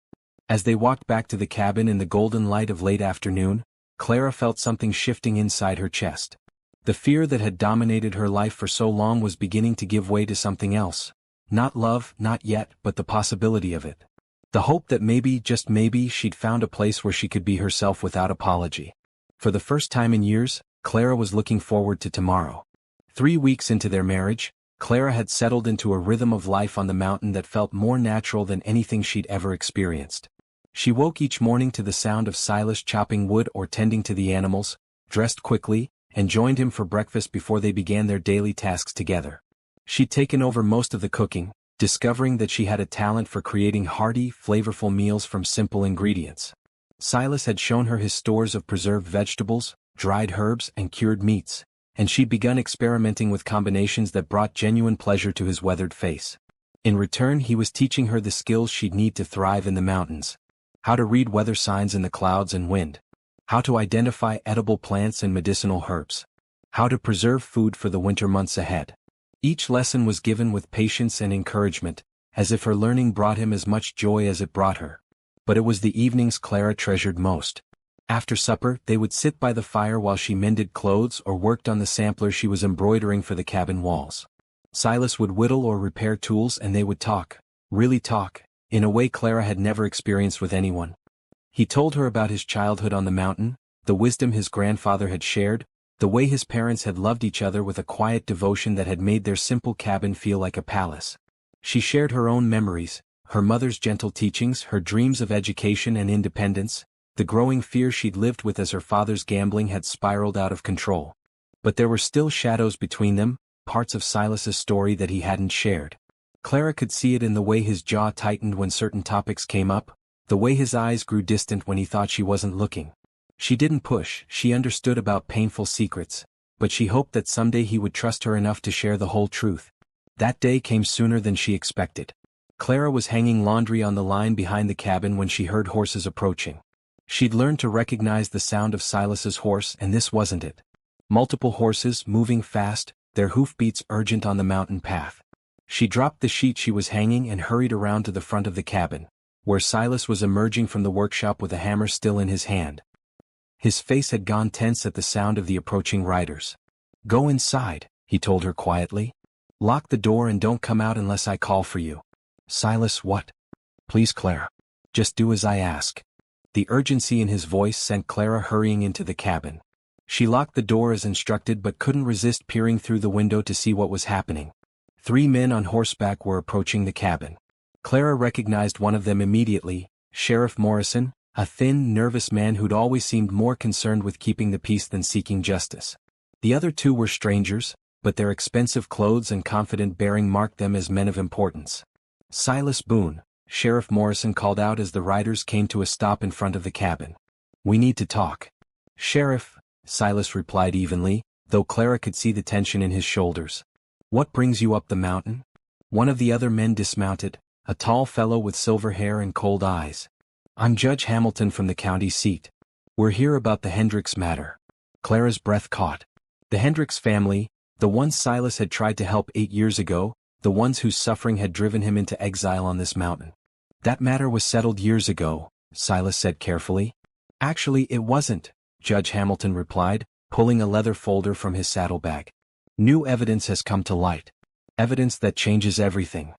As they walked back to the cabin in the golden light of late afternoon, Clara felt something shifting inside her chest. The fear that had dominated her life for so long was beginning to give way to something else. Not love, not yet, but the possibility of it. The hope that maybe, just maybe, she'd found a place where she could be herself without apology. For the first time in years, Clara was looking forward to tomorrow. 3 weeks into their marriage, Clara had settled into a rhythm of life on the mountain that felt more natural than anything she'd ever experienced. She woke each morning to the sound of Silas chopping wood or tending to the animals, dressed quickly, and joined him for breakfast before they began their daily tasks together. She'd taken over most of the cooking, discovering that she had a talent for creating hearty, flavorful meals from simple ingredients. Silas had shown her his stores of preserved vegetables, dried herbs, and cured meats, and she'd begun experimenting with combinations that brought genuine pleasure to his weathered face. In return, he was teaching her the skills she'd need to thrive in the mountains. How to read weather signs in the clouds and wind. How to identify edible plants and medicinal herbs. How to preserve food for the winter months ahead. Each lesson was given with patience and encouragement, as if her learning brought him as much joy as it brought her. But it was the evenings Clara treasured most. After supper, they would sit by the fire while she mended clothes or worked on the sampler she was embroidering for the cabin walls. Silas would whittle or repair tools and they would talk, really talk, in a way Clara had never experienced with anyone. He told her about his childhood on the mountain, the wisdom his grandfather had shared, the way his parents had loved each other with a quiet devotion that had made their simple cabin feel like a palace. She shared her own memories, her mother's gentle teachings, her dreams of education and independence, the growing fear she'd lived with as her father's gambling had spiraled out of control. But there were still shadows between them, parts of Silas's story that he hadn't shared. Clara could see it in the way his jaw tightened when certain topics came up, the way his eyes grew distant when he thought she wasn't looking. She didn't push, she understood about painful secrets, but she hoped that someday he would trust her enough to share the whole truth. That day came sooner than she expected. Clara was hanging laundry on the line behind the cabin when she heard horses approaching. She'd learned to recognize the sound of Silas's horse, and this wasn't it. Multiple horses, moving fast, their hoofbeats urgent on the mountain path. She dropped the sheet she was hanging and hurried around to the front of the cabin, where Silas was emerging from the workshop with a hammer still in his hand. His face had gone tense at the sound of the approaching riders. "Go inside," he told her quietly. "Lock the door and don't come out unless I call for you." "Silas, what?" "Please, Clara. Just do as I ask." The urgency in his voice sent Clara hurrying into the cabin. She locked the door as instructed but couldn't resist peering through the window to see what was happening. 3 men on horseback were approaching the cabin. Clara recognized one of them immediately, Sheriff Morrison, a thin, nervous man who'd always seemed more concerned with keeping the peace than seeking justice. The other 2 were strangers, but their expensive clothes and confident bearing marked them as men of importance. "Silas Boone," Sheriff Morrison called out as the riders came to a stop in front of the cabin. "We need to talk." "Sheriff," Silas replied evenly, though Clara could see the tension in his shoulders. "What brings you up the mountain?" One of the other men dismounted, a tall fellow with silver hair and cold eyes. "I'm Judge Hamilton from the county seat. We're here about the Hendricks matter." Clara's breath caught. The Hendricks family, the ones Silas had tried to help 8 years ago, the ones whose suffering had driven him into exile on this mountain. That matter was settled years ago, Silas said carefully. Actually, it wasn't, Judge Hamilton replied, pulling a leather folder from his saddlebag. New evidence has come to light. Evidence that changes everything.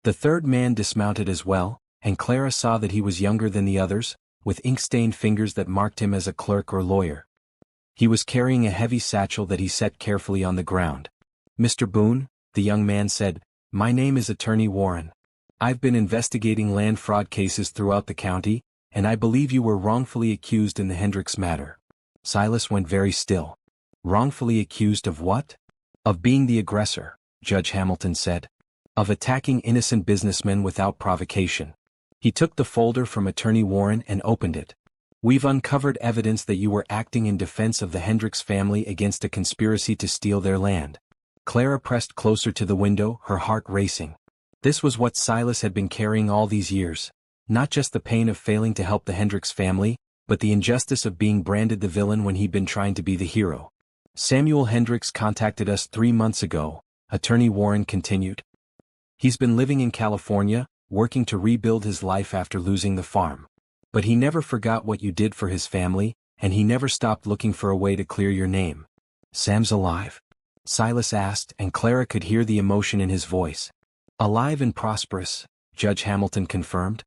The third man dismounted as well, and Clara saw that he was younger than the others, with ink-stained fingers that marked him as a clerk or lawyer. He was carrying a heavy satchel that he set carefully on the ground. Mr. Boone, the young man said, my name is Attorney Warren. I've been investigating land fraud cases throughout the county, and I believe you were wrongfully accused in the Hendricks matter. Silas went very still. Wrongfully accused of what? Of being the aggressor, Judge Hamilton said. Of attacking innocent businessmen without provocation. He took the folder from Attorney Warren and opened it. We've uncovered evidence that you were acting in defense of the Hendricks family against a conspiracy to steal their land. Clara pressed closer to the window, her heart racing. This was what Silas had been carrying all these years. Not just the pain of failing to help the Hendricks family, but the injustice of being branded the villain when he'd been trying to be the hero. Samuel Hendricks contacted us 3 months ago, Attorney Warren continued. He's been living in California, working to rebuild his life after losing the farm. But he never forgot what you did for his family, and he never stopped looking for a way to clear your name. Sam's alive? Silas asked, and Clara could hear the emotion in his voice. Alive and prosperous, Judge Hamilton confirmed.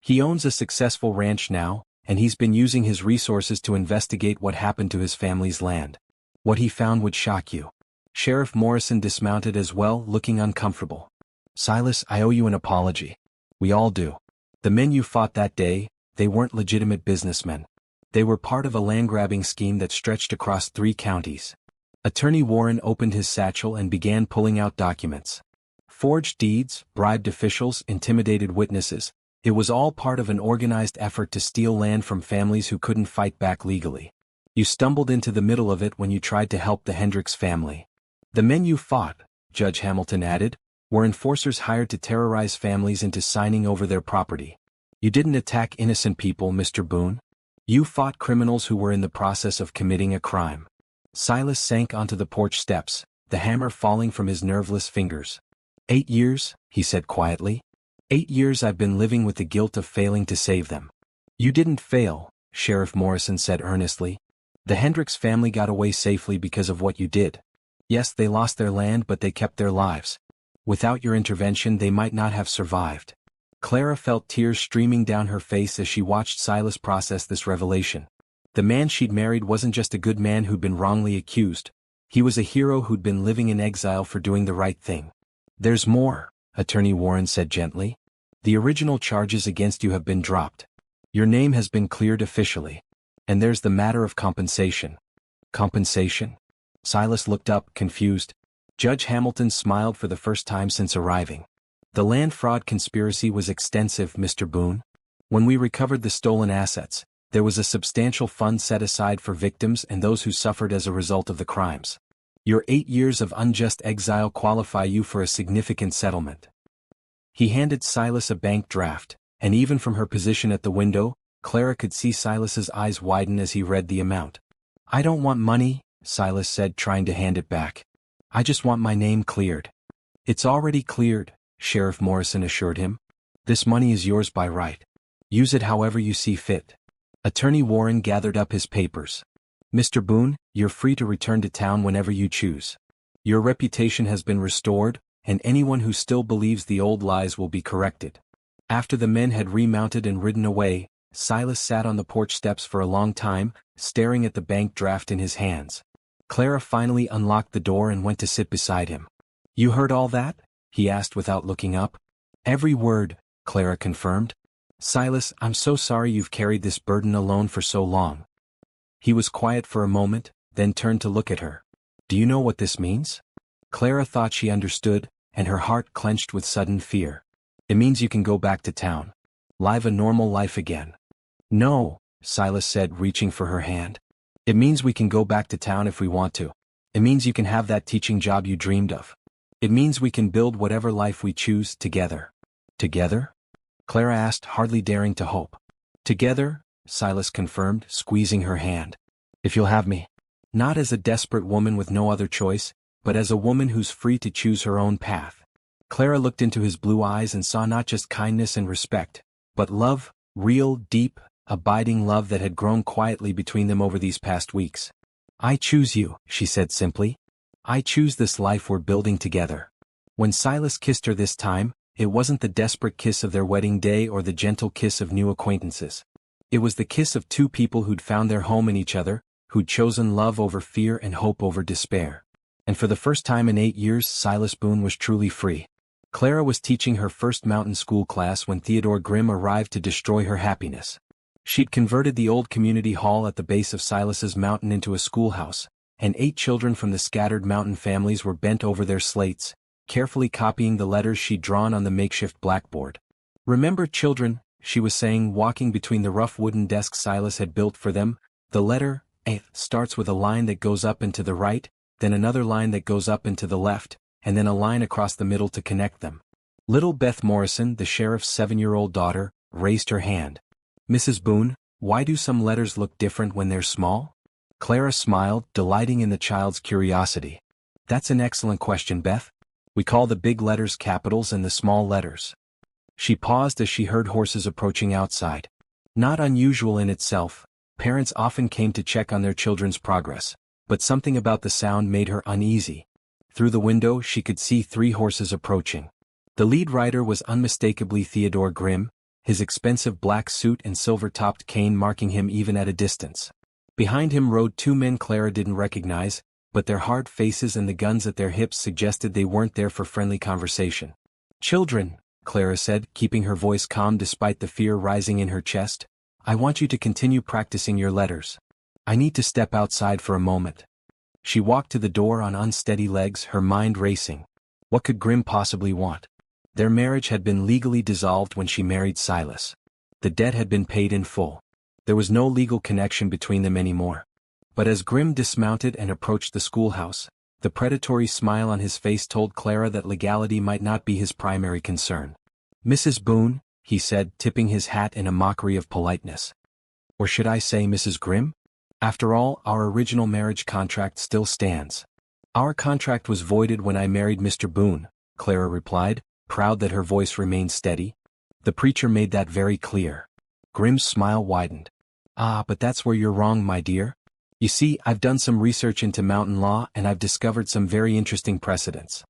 He owns a successful ranch now, and he's been using his resources to investigate what happened to his family's land. What he found would shock you. Sheriff Morrison dismounted as well, looking uncomfortable. Silas, I owe you an apology. We all do. The men you fought that day, they weren't legitimate businessmen. They were part of a land-grabbing scheme that stretched across 3 counties. Attorney Warren opened his satchel and began pulling out documents. Forged deeds, bribed officials, intimidated witnesses. It was all part of an organized effort to steal land from families who couldn't fight back legally. You stumbled into the middle of it when you tried to help the Hendricks family. The men you fought, Judge Hamilton added, were enforcers hired to terrorize families into signing over their property. You didn't attack innocent people, Mr. Boone. You fought criminals who were in the process of committing a crime. Silas sank onto the porch steps, the hammer falling from his nerveless fingers. 8 years, he said quietly. 8 years I've been living with the guilt of failing to save them. You didn't fail, Sheriff Morrison said earnestly. The Hendricks family got away safely because of what you did. Yes, they lost their land, but they kept their lives. Without your intervention, they might not have survived. Clara felt tears streaming down her face as she watched Silas process this revelation. The man she'd married wasn't just a good man who'd been wrongly accused. He was a hero who'd been living in exile for doing the right thing. There's more, Attorney Warren said gently. The original charges against you have been dropped. Your name has been cleared officially. And there's the matter of compensation. Compensation? Silas looked up, confused. Judge Hamilton smiled for the first time since arriving. The land fraud conspiracy was extensive, Mr. Boone. When we recovered the stolen assets, there was a substantial fund set aside for victims and those who suffered as a result of the crimes. Your 8 years of unjust exile qualify you for a significant settlement. He handed Silas a bank draft, and even from her position at the window, Clara could see Silas's eyes widen as he read the amount. I don't want money, Silas said, trying to hand it back. I just want my name cleared. It's already cleared, Sheriff Morrison assured him. This money is yours by right. Use it however you see fit. Attorney Warren gathered up his papers. Mr. Boone, you're free to return to town whenever you choose. Your reputation has been restored, and anyone who still believes the old lies will be corrected. After the men had remounted and ridden away, Silas sat on the porch steps for a long time, staring at the bank draft in his hands. Clara finally unlocked the door and went to sit beside him. You heard all that? He asked without looking up. Every word, Clara confirmed. Silas, I'm so sorry you've carried this burden alone for so long. He was quiet for a moment, then turned to look at her. Do you know what this means? Clara thought she understood, and her heart clenched with sudden fear. It means you can go back to town. Live a normal life again. No, Silas said, reaching for her hand. It means we can go back to town if we want to. It means you can have that teaching job you dreamed of. It means we can build whatever life we choose together. Together? Clara asked, hardly daring to hope. Together, Silas confirmed, squeezing her hand. If you'll have me. Not as a desperate woman with no other choice, but as a woman who's free to choose her own path. Clara looked into his blue eyes and saw not just kindness and respect, but love, real, deep, abiding love that had grown quietly between them over these past weeks. "I choose you," she said simply. "I choose this life we're building together." When Silas kissed her this time, it wasn't the desperate kiss of their wedding day or the gentle kiss of new acquaintances. It was the kiss of two people who'd found their home in each other, who'd chosen love over fear and hope over despair. And for the first time in 8 years, Silas Boone was truly free. Clara was teaching her first mountain school class when Theodore Grimm arrived to destroy her happiness. She'd converted the old community hall at the base of Silas's mountain into a schoolhouse, and 8 children from the scattered mountain families were bent over their slates, carefully copying the letters she'd drawn on the makeshift blackboard. "Remember, children," she was saying, walking between the rough wooden desks Silas had built for them, "the letter A starts with a line that goes up and to the right, then another line that goes up and to the left, and then a line across the middle to connect them." Little Beth Morrison, the sheriff's 7-year-old daughter, raised her hand. "Mrs. Boone, why do some letters look different when they're small?" Clara smiled, delighting in the child's curiosity. "That's an excellent question, Beth. We call the big letters capitals and the small letters." She paused as she heard horses approaching outside. Not unusual in itself, parents often came to check on their children's progress, but something about the sound made her uneasy. Through the window she could see 3 horses approaching. The lead rider was unmistakably Theodore Grimm, his expensive black suit and silver-topped cane marking him even at a distance. Behind him rode 2 men Clara didn't recognize, but their hard faces and the guns at their hips suggested they weren't there for friendly conversation. "Children," Clara said, keeping her voice calm despite the fear rising in her chest, "I want you to continue practicing your letters. I need to step outside for a moment." She walked to the door on unsteady legs, her mind racing. What could Grimm possibly want? Their marriage had been legally dissolved when she married Silas. The debt had been paid in full. There was no legal connection between them anymore. But as Grimm dismounted and approached the schoolhouse, the predatory smile on his face told Clara that legality might not be his primary concern. "Mrs. Boone," he said, tipping his hat in a mockery of politeness. "Or should I say Mrs. Grimm? After all, our original marriage contract still stands." "Our contract was voided when I married Mr. Boone," Clara replied, proud that her voice remained steady. "The preacher made that very clear." Grimm's smile widened. "Ah, but that's where you're wrong, my dear. You see, I've done some research into mountain law and I've discovered some very interesting precedents."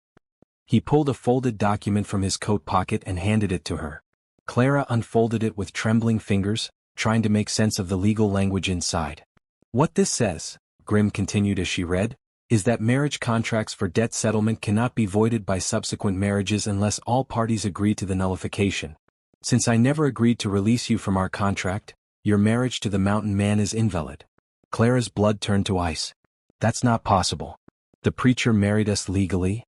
He pulled a folded document from his coat pocket and handed it to her. Clara unfolded it with trembling fingers, trying to make sense of the legal language inside. "What this says," Grimm continued as she read, "is that marriage contracts for debt settlement cannot be voided by subsequent marriages unless all parties agree to the nullification. Since I never agreed to release you from our contract, your marriage to the mountain man is invalid." Clara's blood turned to ice. "That's not possible. The preacher married us legally."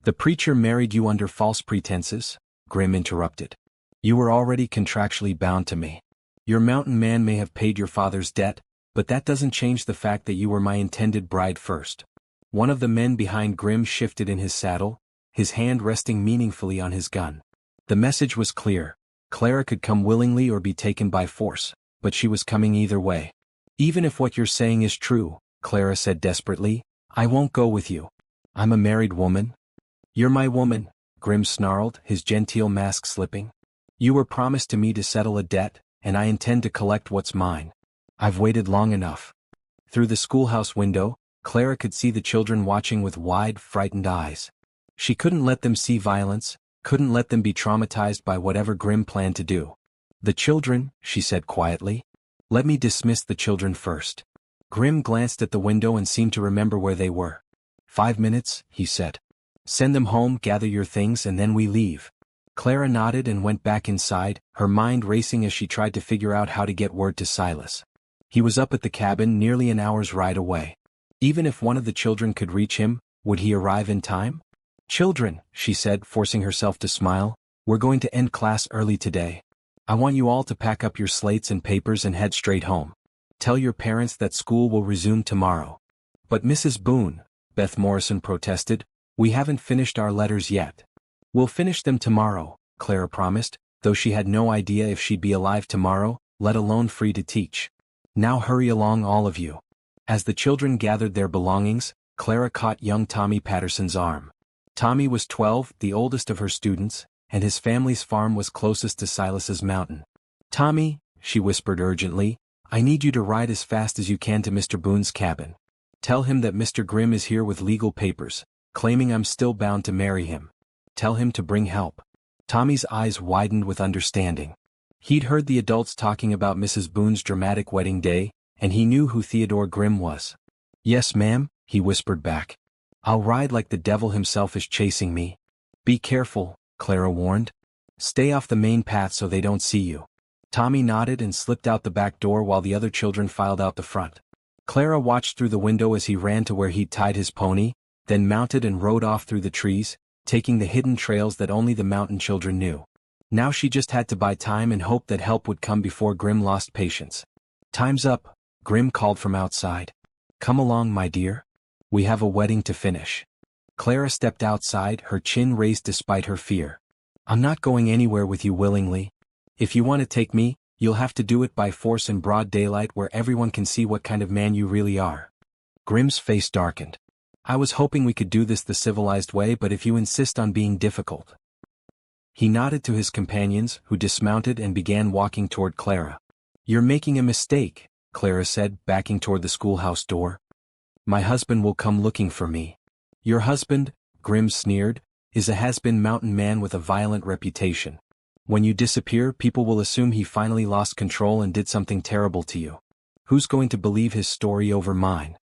"The preacher married you under false pretenses," Grimm interrupted. "You were already contractually bound to me. Your mountain man may have paid your father's debt, but that doesn't change the fact that you were my intended bride first." One of the men behind Grimm shifted in his saddle, his hand resting meaningfully on his gun. The message was clear. Clara could come willingly or be taken by force, but she was coming either way. "Even if what you're saying is true," Clara said desperately, "I won't go with you. I'm a married woman." "You're my woman," Grimm snarled, his genteel mask slipping. "You were promised to me to settle a debt, and I intend to collect what's mine. I've waited long enough." Through the schoolhouse window, Clara could see the children watching with wide, frightened eyes. She couldn't let them see violence, couldn't let them be traumatized by whatever Grimm planned to do. "The children," she said quietly. "Let me dismiss the children first." Grimm glanced at the window and seemed to remember where they were. 5 minutes, he said. "Send them home, gather your things, and then we leave." Clara nodded and went back inside, her mind racing as she tried to figure out how to get word to Silas. He was up at the cabin nearly an hour's ride away. Even if one of the children could reach him, would he arrive in time? "Children," she said, forcing herself to smile, "we're going to end class early today. I want you all to pack up your slates and papers and head straight home. Tell your parents that school will resume tomorrow." "But Mrs. Boone," Beth Morrison protested, "we haven't finished our letters yet." "We'll finish them tomorrow," Clara promised, though she had no idea if she'd be alive tomorrow, let alone free to teach. "Now hurry along, all of you." As the children gathered their belongings, Clara caught young Tommy Patterson's arm. Tommy was 12, the oldest of her students, and his family's farm was closest to Silas's mountain. "Tommy," she whispered urgently, "I need you to ride as fast as you can to Mr. Boone's cabin. Tell him that Mr. Grimm is here with legal papers, claiming I'm still bound to marry him. Tell him to bring help." Tommy's eyes widened with understanding. He'd heard the adults talking about Mrs. Boone's dramatic wedding day, and he knew who Theodore Grimm was. "Yes, ma'am," he whispered back. "I'll ride like the devil himself is chasing me." "Be careful," Clara warned. "Stay off the main path so they don't see you." Tommy nodded and slipped out the back door while the other children filed out the front. Clara watched through the window as he ran to where he'd tied his pony, then mounted and rode off through the trees, taking the hidden trails that only the mountain children knew. Now she just had to buy time and hope that help would come before Grimm lost patience. "Time's up," Grimm called from outside. "Come along, my dear. We have a wedding to finish." Clara stepped outside, her chin raised despite her fear. "I'm not going anywhere with you willingly. If you want to take me, you'll have to do it by force in broad daylight where everyone can see what kind of man you really are." Grimm's face darkened. "I was hoping we could do this the civilized way, but if you insist on being difficult." He nodded to his companions, who dismounted and began walking toward Clara. "You're making a mistake," Clara said, backing toward the schoolhouse door. "My husband will come looking for me." "Your husband," Grimm sneered, "is a has-been mountain man with a violent reputation. When you disappear, people will assume he finally lost control and did something terrible to you. Who's going to believe his story over mine?"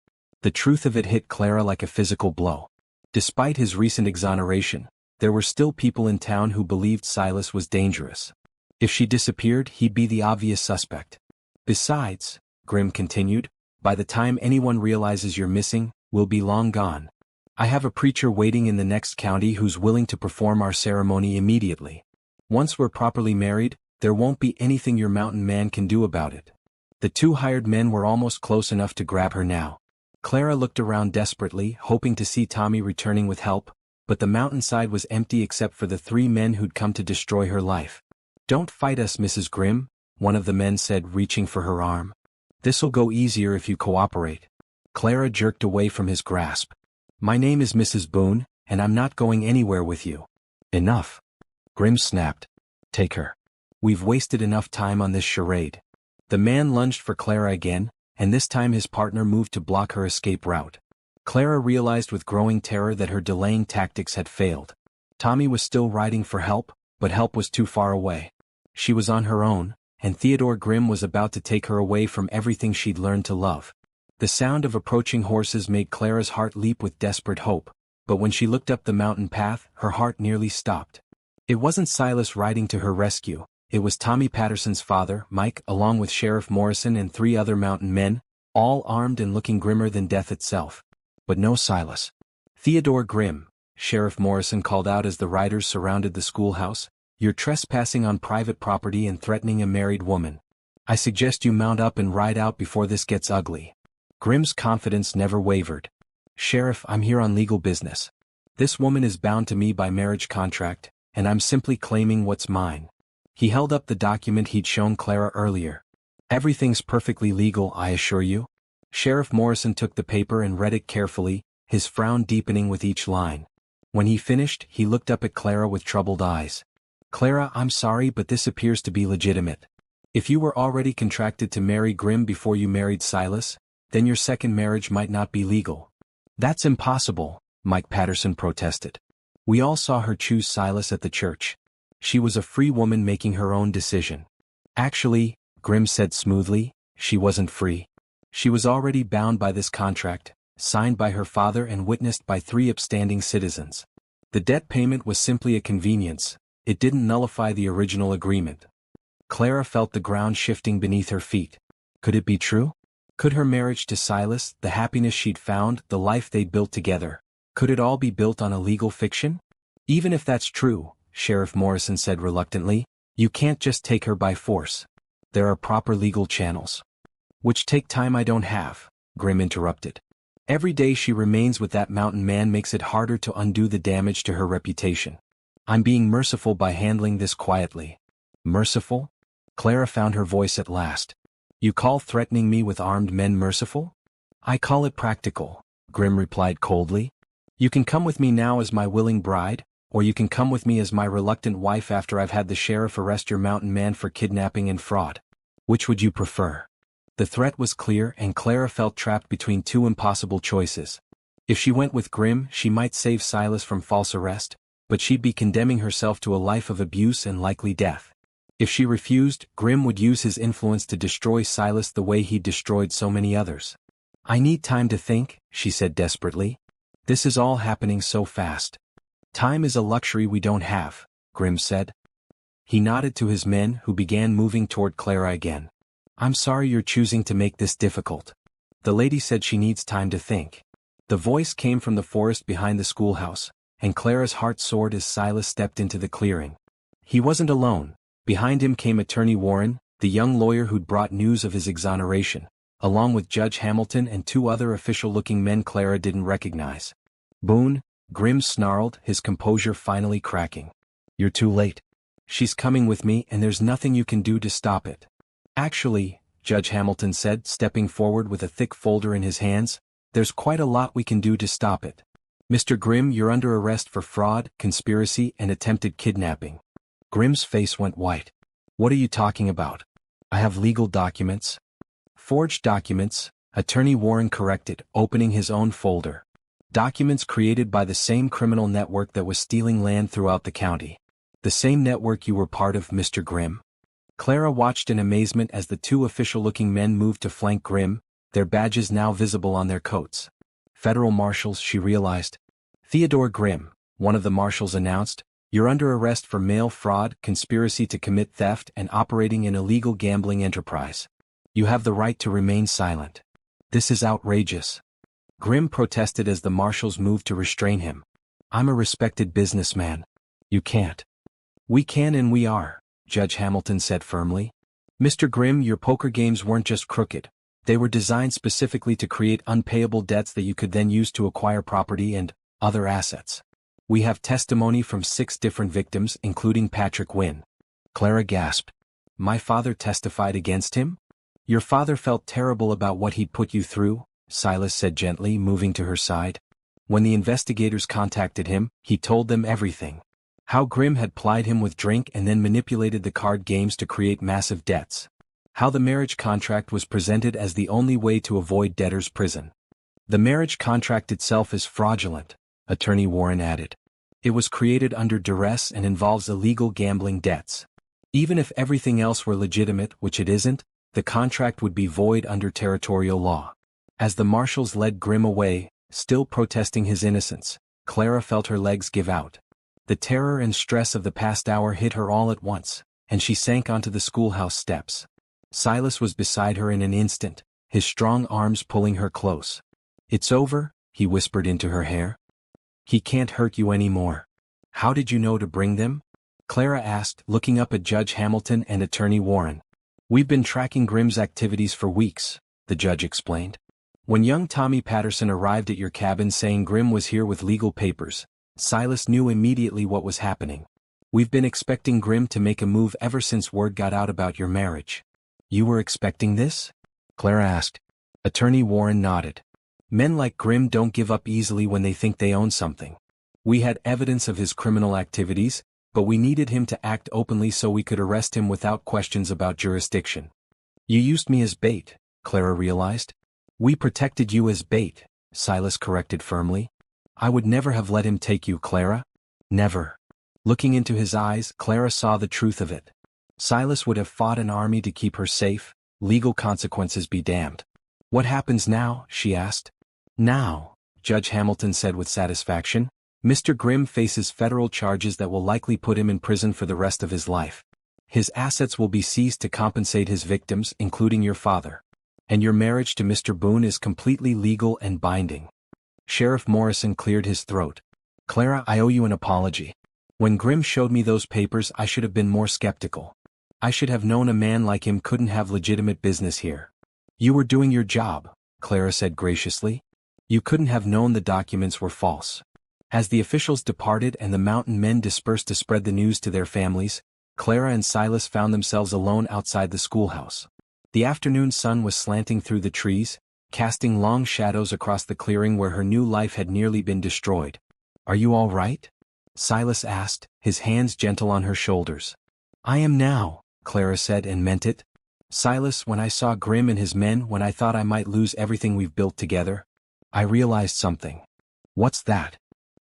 The truth of it hit Clara like a physical blow. Despite his recent exoneration, there were still people in town who believed Silas was dangerous. If she disappeared, he'd be the obvious suspect. "Besides," Grimm continued, "by the time anyone realizes you're missing, we'll be long gone. I have a preacher waiting in the next county who's willing to perform our ceremony immediately. Once we're properly married, there won't be anything your mountain man can do about it." The two hired men were almost close enough to grab her now. Clara looked around desperately, hoping to see Tommy returning with help, but the mountainside was empty except for the three men who'd come to destroy her life. "Don't fight us, Mrs. Grimm," one of the men said, reaching for her arm. "This'll go easier if you cooperate." Clara jerked away from his grasp. "My name is Mrs. Boone, and I'm not going anywhere with you." "Enough," Grimm snapped. "Take her. We've wasted enough time on this charade." The man lunged for Clara again, and this time his partner moved to block her escape route. Clara realized with growing terror that her delaying tactics had failed. Tommy was still riding for help, but help was too far away. She was on her own, and Theodore Grimm was about to take her away from everything she'd learned to love. The sound of approaching horses made Clara's heart leap with desperate hope, but when she looked up the mountain path, her heart nearly stopped. It wasn't Silas riding to her rescue, it was Tommy Patterson's father, Mike, along with Sheriff Morrison and three other mountain men, all armed and looking grimmer than death itself. But no Silas. "Theodore Grimm," Sheriff Morrison called out as the riders surrounded the schoolhouse, "you're trespassing on private property and threatening a married woman. I suggest you mount up and ride out before this gets ugly." Grimm's confidence never wavered. "Sheriff, I'm here on legal business. This woman is bound to me by marriage contract, and I'm simply claiming what's mine." He held up the document he'd shown Clara earlier. "Everything's perfectly legal, I assure you." Sheriff Morrison took the paper and read it carefully, his frown deepening with each line. When he finished, he looked up at Clara with troubled eyes. "Clara, I'm sorry, but this appears to be legitimate. If you were already contracted to marry Grimm before you married Silas, then your second marriage might not be legal." "That's impossible," Mike Patterson protested. "We all saw her choose Silas at the church. She was a free woman making her own decision." "Actually," Grimm said smoothly, "she wasn't free. She was already bound by this contract, signed by her father and witnessed by three upstanding citizens. The debt payment was simply a convenience, it didn't nullify the original agreement." Clara felt the ground shifting beneath her feet. Could it be true? Could her marriage to Silas, the happiness she'd found, the life they'd built together, could it all be built on a legal fiction? "Even if that's true," Sheriff Morrison said reluctantly, "you can't just take her by force. There are proper legal channels." "Which take time I don't have," Grimm interrupted. "Every day she remains with that mountain man makes it harder to undo the damage to her reputation. I'm being merciful by handling this quietly." "Merciful?" Clara found her voice at last. "You call threatening me with armed men merciful?" "I call it practical," Grimm replied coldly. You can come with me now as my willing bride, or you can come with me as my reluctant wife after I've had the sheriff arrest your mountain man for kidnapping and fraud. Which would you prefer? The threat was clear and Clara felt trapped between two impossible choices. If she went with Grimm, she might save Silas from false arrest, but she'd be condemning herself to a life of abuse and likely death. If she refused, Grimm would use his influence to destroy Silas the way he'd destroyed so many others. I need time to think, she said desperately. This is all happening so fast. Time is a luxury we don't have, Grimm said. He nodded to his men who began moving toward Clara again. I'm sorry you're choosing to make this difficult. The lady said she needs time to think. The voice came from the forest behind the schoolhouse, and Clara's heart soared as Silas stepped into the clearing. He wasn't alone. Behind him came Attorney Warren, the young lawyer who'd brought news of his exoneration, along with Judge Hamilton and two other official-looking men Clara didn't recognize. Boone, Grimm snarled, his composure finally cracking. You're too late. She's coming with me and there's nothing you can do to stop it. Actually, Judge Hamilton said, stepping forward with a thick folder in his hands, there's quite a lot we can do to stop it. Mr. Grimm, you're under arrest for fraud, conspiracy, and attempted kidnapping. Grimm's face went white. What are you talking about? I have legal documents. Forged documents, Attorney Warren corrected, opening his own folder. Documents created by the same criminal network that was stealing land throughout the county. The same network you were part of, Mr. Grimm. Clara watched in amazement as the two official-looking men moved to flank Grimm, their badges now visible on their coats. Federal marshals, she realized. Theodore Grimm, one of the marshals announced, you're under arrest for mail fraud, conspiracy to commit theft, and operating an illegal gambling enterprise. You have the right to remain silent. This is outrageous. Grimm protested as the marshals moved to restrain him. I'm a respected businessman. You can't. We can and we are, Judge Hamilton said firmly. Mr. Grimm, your poker games weren't just crooked. They were designed specifically to create unpayable debts that you could then use to acquire property and other assets. We have testimony from 6 different victims, including Patrick Wynn. Clara gasped. My father testified against him? Your father felt terrible about what he'd put you through, Silas said gently, moving to her side. When the investigators contacted him, he told them everything. How Grimm had plied him with drink and then manipulated the card games to create massive debts. How the marriage contract was presented as the only way to avoid debtor's prison. The marriage contract itself is fraudulent, Attorney Warren added. It was created under duress and involves illegal gambling debts. Even if everything else were legitimate, which it isn't, the contract would be void under territorial law. As the marshals led Grimm away, still protesting his innocence, Clara felt her legs give out. The terror and stress of the past hour hit her all at once, and she sank onto the schoolhouse steps. Silas was beside her in an instant, his strong arms pulling her close. It's over, he whispered into her hair. He can't hurt you anymore. How did you know to bring them? Clara asked, looking up at Judge Hamilton and Attorney Warren. We've been tracking Grimm's activities for weeks, the judge explained. When young Tommy Patterson arrived at your cabin saying Grimm was here with legal papers, Silas knew immediately what was happening. We've been expecting Grimm to make a move ever since word got out about your marriage. You were expecting this? Clara asked. Attorney Warren nodded. Men like Grimm don't give up easily when they think they own something. We had evidence of his criminal activities, but we needed him to act openly so we could arrest him without questions about jurisdiction. You used me as bait, Clara realized. We protected you as bait, Silas corrected firmly. I would never have let him take you, Clara. Never. Looking into his eyes, Clara saw the truth of it. Silas would have fought an army to keep her safe, legal consequences be damned. What happens now? She asked. Now, Judge Hamilton said with satisfaction, Mr. Grimm faces federal charges that will likely put him in prison for the rest of his life. His assets will be seized to compensate his victims, including your father. And your marriage to Mr. Boone is completely legal and binding. Sheriff Morrison cleared his throat. Clara, I owe you an apology. When Grimm showed me those papers, I should have been more skeptical. I should have known a man like him couldn't have legitimate business here. You were doing your job, Clara said graciously. You couldn't have known the documents were false. As the officials departed and the mountain men dispersed to spread the news to their families, Clara and Silas found themselves alone outside the schoolhouse. The afternoon sun was slanting through the trees, casting long shadows across the clearing where her new life had nearly been destroyed. "Are you all right?" Silas asked, his hands gentle on her shoulders. "I am now," Clara said, and meant it. "Silas, when I saw Grimm and his men, when I thought I might lose everything we've built together, I realized something." "What's that?"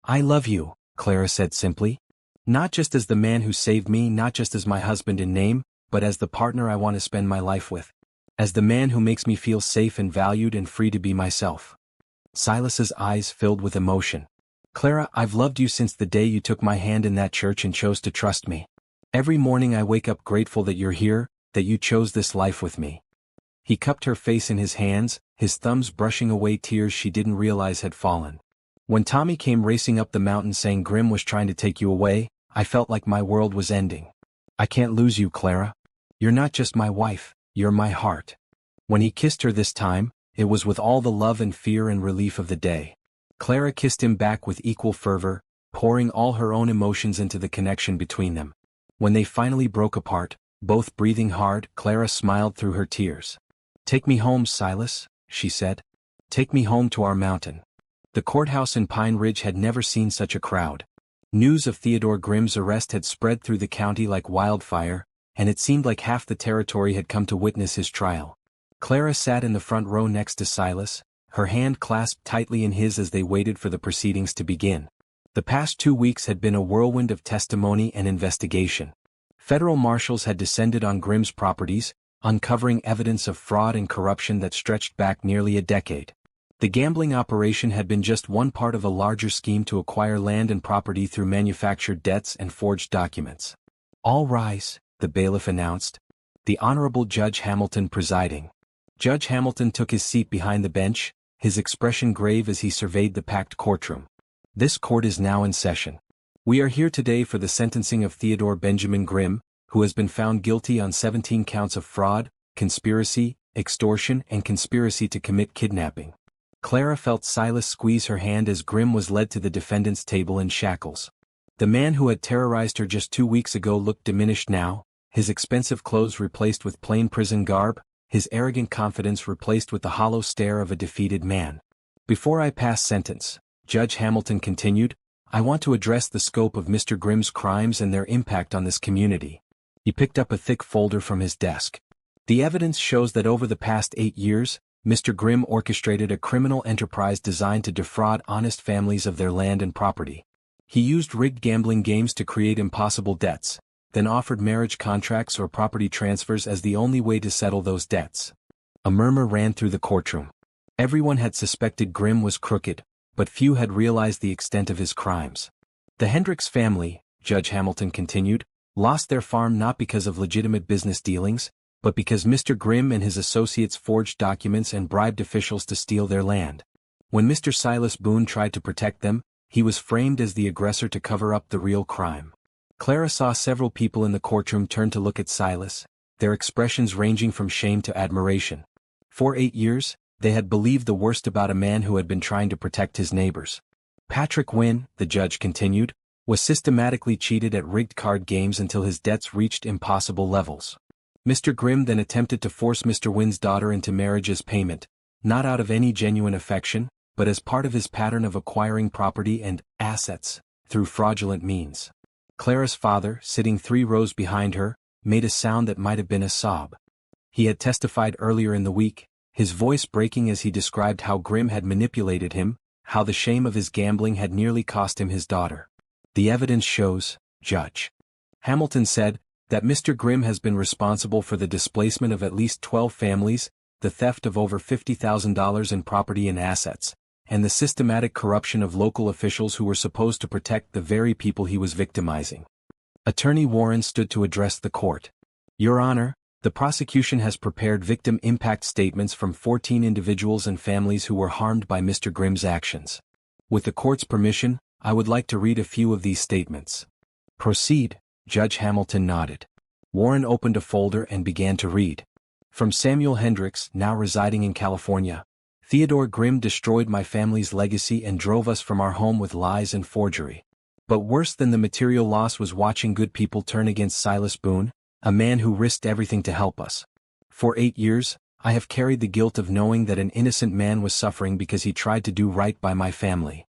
"I love you," Clara said simply. "Not just as the man who saved me, not just as my husband in name, but as the partner I want to spend my life with. As the man who makes me feel safe and valued and free to be myself." Silas's eyes filled with emotion. "Clara, I've loved you since the day you took my hand in that church and chose to trust me. Every morning I wake up grateful that you're here, that you chose this life with me." He cupped her face in his hands, his thumbs brushing away tears she didn't realize had fallen. "When Tommy came racing up the mountain saying Grimm was trying to take you away, I felt like my world was ending. I can't lose you, Clara. You're not just my wife, you're my heart." When he kissed her this time, it was with all the love and fear and relief of the day. Clara kissed him back with equal fervor, pouring all her own emotions into the connection between them. When they finally broke apart, both breathing hard, Clara smiled through her tears. "Take me home, Silas," she said. "Take me home to our mountain." The courthouse in Pine Ridge had never seen such a crowd. News of Theodore Grimm's arrest had spread through the county like wildfire, and it seemed like half the territory had come to witness his trial. Clara sat in the front row next to Silas, her hand clasped tightly in his as they waited for the proceedings to begin. The past 2 weeks had been a whirlwind of testimony and investigation. Federal marshals had descended on Grimm's properties, uncovering evidence of fraud and corruption that stretched back nearly a decade. The gambling operation had been just one part of a larger scheme to acquire land and property through manufactured debts and forged documents. "All rise," the bailiff announced, the Honorable Judge Hamilton presiding. Judge Hamilton took his seat behind the bench, his expression grave as he surveyed the packed courtroom. "This court is now in session. We are here today for the sentencing of Theodore Benjamin Grimm, who has been found guilty on 17 counts of fraud, conspiracy, extortion, and conspiracy to commit kidnapping." Clara felt Silas squeeze her hand as Grimm was led to the defendant's table in shackles. The man who had terrorized her just 2 weeks ago looked diminished now, his expensive clothes replaced with plain prison garb, his arrogant confidence replaced with the hollow stare of a defeated man. "Before I pass sentence," Judge Hamilton continued, "I want to address the scope of Mr. Grimm's crimes and their impact on this community." He picked up a thick folder from his desk. "The evidence shows that over the past 8 years, Mr. Grimm orchestrated a criminal enterprise designed to defraud honest families of their land and property. He used rigged gambling games to create impossible debts, then offered marriage contracts or property transfers as the only way to settle those debts." A murmur ran through the courtroom. Everyone had suspected Grimm was crooked, but few had realized the extent of his crimes. "The Hendricks family," Judge Hamilton continued, "lost their farm not because of legitimate business dealings, but because Mr. Grimm and his associates forged documents and bribed officials to steal their land. When Mr. Silas Boone tried to protect them, he was framed as the aggressor to cover up the real crime." Clara saw several people in the courtroom turn to look at Silas, their expressions ranging from shame to admiration. For 8 years, they had believed the worst about a man who had been trying to protect his neighbors. "Patrick Wynne," the judge continued, "was systematically cheated at rigged card games until his debts reached impossible levels. Mr. Grimm then attempted to force Mr. Wynne's daughter into marriage as payment, not out of any genuine affection, but as part of his pattern of acquiring property and assets through fraudulent means." Clara's father, sitting 3 rows behind her, made a sound that might have been a sob. He had testified earlier in the week, his voice breaking as he described how Grimm had manipulated him, how the shame of his gambling had nearly cost him his daughter. "The evidence shows," Judge Hamilton said, "that Mr. Grimm has been responsible for the displacement of at least 12 families, the theft of over $50,000 in property and assets, and the systematic corruption of local officials who were supposed to protect the very people he was victimizing." Attorney Warren stood to address the court. "Your Honor, the prosecution has prepared victim impact statements from 14 individuals and families who were harmed by Mr. Grimm's actions. With the court's permission, I would like to read a few of these statements." "Proceed," Judge Hamilton nodded. Warren opened a folder and began to read. "From Samuel Hendricks, now residing in California. Theodore Grimm destroyed my family's legacy and drove us from our home with lies and forgery. But worse than the material loss was watching good people turn against Silas Boone, a man who risked everything to help us. For 8 years, I have carried the guilt of knowing that an innocent man was suffering because he tried to do right by my family.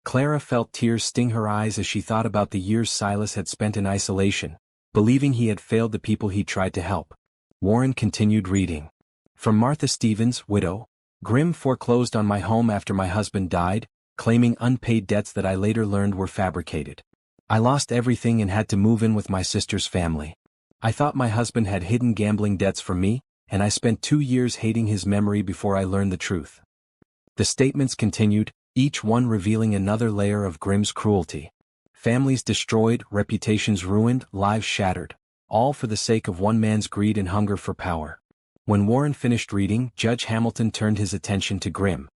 Clara felt tears sting her eyes as she thought about the years Silas had spent in isolation, believing he had failed the people he tried to help. Warren continued reading. From Martha Stevens, widow. Grimm foreclosed on my home after my husband died, claiming unpaid debts that I later learned were fabricated. I lost everything and had to move in with my sister's family. I thought my husband had hidden gambling debts from me, and I spent 2 years hating his memory before I learned the truth. The statements continued, each one revealing another layer of Grimm's cruelty. Families destroyed, reputations ruined, lives shattered, all for the sake of one man's greed and hunger for power. When Warren finished reading, Judge Hamilton turned his attention to Grimm.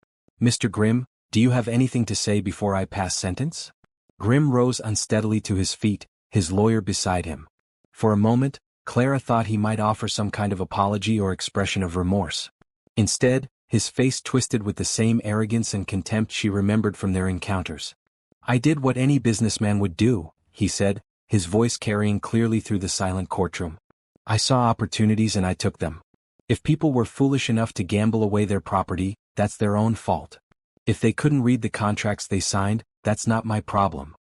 Mr. Grimm, do you have anything to say before I pass sentence? Grimm rose unsteadily to his feet, his lawyer beside him. For a moment, Clara thought he might offer some kind of apology or expression of remorse. Instead, his face twisted with the same arrogance and contempt she remembered from their encounters. I did what any businessman would do, he said, his voice carrying clearly through the silent courtroom. I saw opportunities and I took them. If people were foolish enough to gamble away their property, that's their own fault. If they couldn't read the contracts they signed, that's not my problem.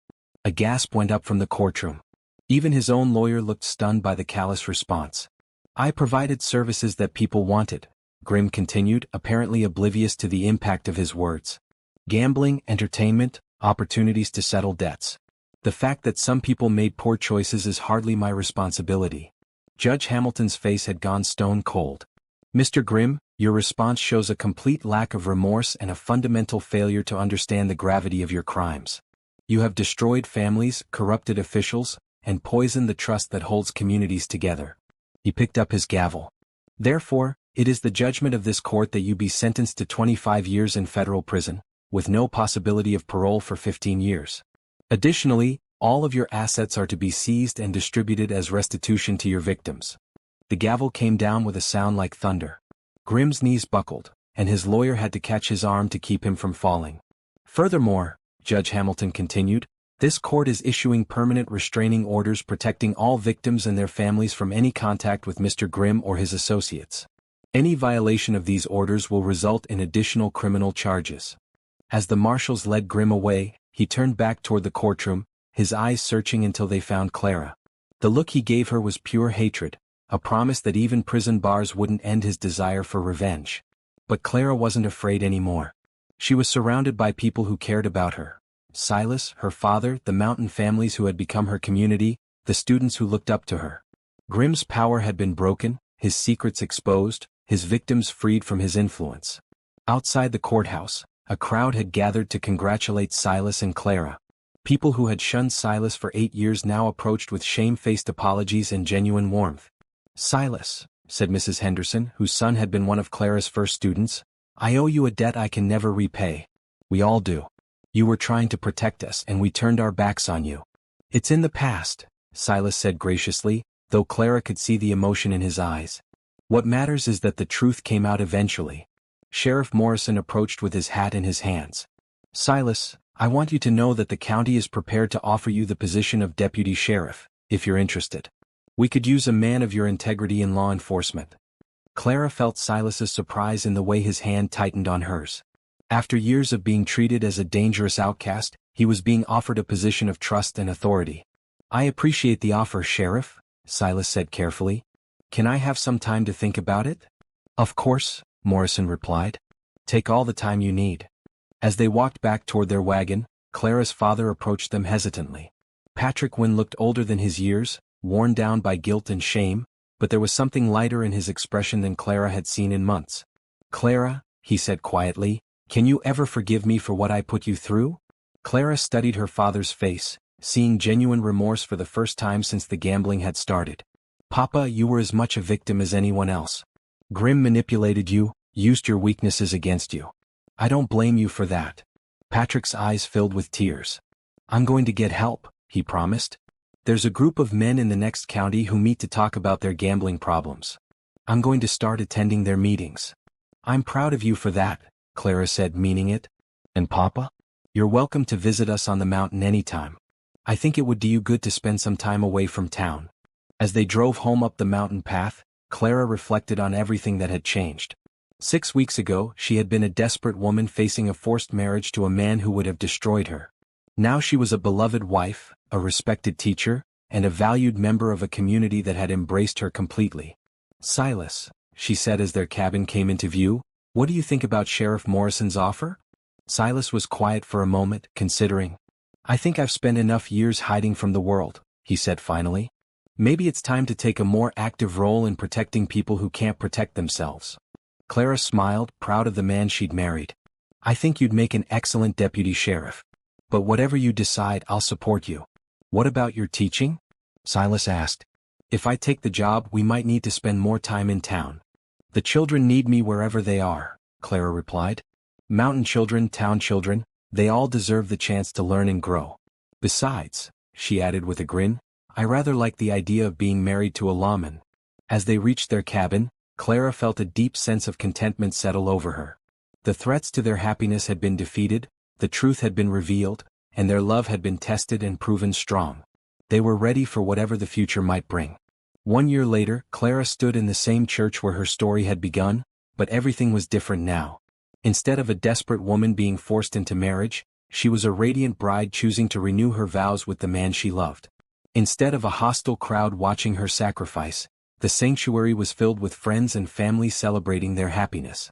A gasp went up from the courtroom. Even his own lawyer looked stunned by the callous response. I provided services that people wanted, Grimm continued, apparently oblivious to the impact of his words. Gambling, entertainment, opportunities to settle debts. The fact that some people made poor choices is hardly my responsibility. Judge Hamilton's face had gone stone cold. Mr. Grimm, your response shows a complete lack of remorse and a fundamental failure to understand the gravity of your crimes. You have destroyed families, corrupted officials, and poisoned the trust that holds communities together. He picked up his gavel. Therefore, it is the judgment of this court that you be sentenced to 25 years in federal prison, with no possibility of parole for 15 years. Additionally, all of your assets are to be seized and distributed as restitution to your victims. The gavel came down with a sound like thunder. Grimm's knees buckled, and his lawyer had to catch his arm to keep him from falling. Furthermore, Judge Hamilton continued, this court is issuing permanent restraining orders protecting all victims and their families from any contact with Mr. Grimm or his associates. Any violation of these orders will result in additional criminal charges. As the marshals led Grimm away, he turned back toward the courtroom, his eyes searching until they found Clara. The look he gave her was pure hatred, a promise that even prison bars wouldn't end his desire for revenge. But Clara wasn't afraid anymore. She was surrounded by people who cared about her. Silas, her father, the mountain families who had become her community, the students who looked up to her. Grimm's power had been broken, his secrets exposed, his victims freed from his influence. Outside the courthouse, a crowd had gathered to congratulate Silas and Clara. People who had shunned Silas for 8 years now approached with shame-faced apologies and genuine warmth. Silas, said Mrs. Henderson, whose son had been one of Clara's first students, I owe you a debt I can never repay. We all do. You were trying to protect us and we turned our backs on you. It's in the past, Silas said graciously, though Clara could see the emotion in his eyes. What matters is that the truth came out eventually. Sheriff Morrison approached with his hat in his hands. Silas, I want you to know that the county is prepared to offer you the position of deputy sheriff, if you're interested. We could use a man of your integrity in law enforcement. Clara felt Silas's surprise in the way his hand tightened on hers. After years of being treated as a dangerous outcast, he was being offered a position of trust and authority. I appreciate the offer, Sheriff, Silas said carefully. Can I have some time to think about it? Of course, Morrison replied. Take all the time you need. As they walked back toward their wagon, Clara's father approached them hesitantly. Patrick Wynne looked older than his years, worn down by guilt and shame, but there was something lighter in his expression than Clara had seen in months. Clara, he said quietly, can you ever forgive me for what I put you through? Clara studied her father's face, seeing genuine remorse for the first time since the gambling had started. Papa, you were as much a victim as anyone else. Grimm manipulated you, used your weaknesses against you. I don't blame you for that. Patrick's eyes filled with tears. I'm going to get help, he promised. There's a group of men in the next county who meet to talk about their gambling problems. I'm going to start attending their meetings. I'm proud of you for that, Clara said, meaning it. And Papa? You're welcome to visit us on the mountain anytime. I think it would do you good to spend some time away from town. As they drove home up the mountain path, Clara reflected on everything that had changed. 6 weeks ago, she had been a desperate woman facing a forced marriage to a man who would have destroyed her. Now she was a beloved wife, a respected teacher, and a valued member of a community that had embraced her completely. "Silas," she said as their cabin came into view, "what do you think about Sheriff Morrison's offer?" Silas was quiet for a moment, considering. "I think I've spent enough years hiding from the world," he said finally. "Maybe it's time to take a more active role in protecting people who can't protect themselves." Clara smiled, proud of the man she'd married. "I think you'd make an excellent deputy sheriff. But whatever you decide, I'll support you." "What about your teaching?" Silas asked. "If I take the job, we might need to spend more time in town." "The children need me wherever they are," Clara replied. "Mountain children, town children, they all deserve the chance to learn and grow. Besides," she added with a grin, "I rather like the idea of being married to a lawman." As they reached their cabin, Clara felt a deep sense of contentment settle over her. The threats to their happiness had been defeated, the truth had been revealed, and their love had been tested and proven strong. They were ready for whatever the future might bring. 1 year later, Clara stood in the same church where her story had begun, but everything was different now. Instead of a desperate woman being forced into marriage, she was a radiant bride choosing to renew her vows with the man she loved. Instead of a hostile crowd watching her sacrifice, the sanctuary was filled with friends and family celebrating their happiness.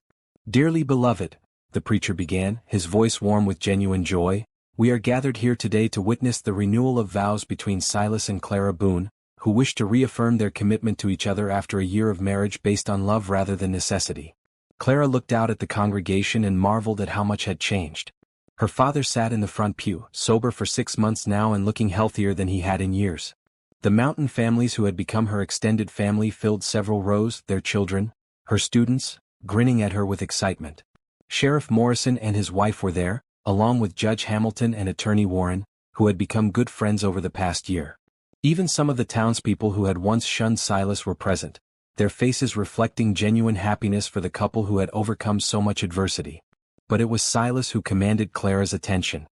"Dearly beloved," the preacher began, his voice warm with genuine joy, "we are gathered here today to witness the renewal of vows between Silas and Clara Boone, who wish to reaffirm their commitment to each other after a year of marriage based on love rather than necessity." Clara looked out at the congregation and marveled at how much had changed. Her father sat in the front pew, sober for 6 months now and looking healthier than he had in years. The mountain families who had become her extended family filled several rows, their children, her students, grinning at her with excitement. Sheriff Morrison and his wife were there, along with Judge Hamilton and Attorney Warren, who had become good friends over the past year. Even some of the townspeople who had once shunned Silas were present, their faces reflecting genuine happiness for the couple who had overcome so much adversity. But it was Silas who commanded Clara's attention.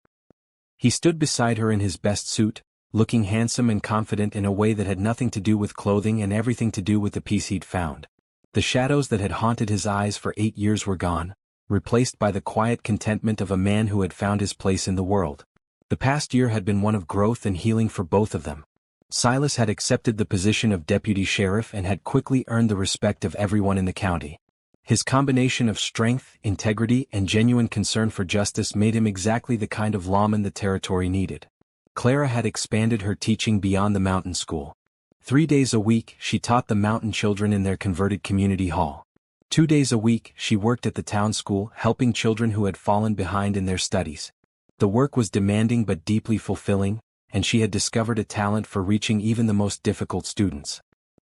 He stood beside her in his best suit, looking handsome and confident in a way that had nothing to do with clothing and everything to do with the peace he'd found. The shadows that had haunted his eyes for 8 years were gone, replaced by the quiet contentment of a man who had found his place in the world. The past year had been one of growth and healing for both of them. Silas had accepted the position of deputy sheriff and had quickly earned the respect of everyone in the county. His combination of strength, integrity, and genuine concern for justice made him exactly the kind of lawman the territory needed. Clara had expanded her teaching beyond the mountain school. 3 days a week, she taught the mountain children in their converted community hall. 2 days a week, she worked at the town school, helping children who had fallen behind in their studies. The work was demanding but deeply fulfilling, and she had discovered a talent for reaching even the most difficult students.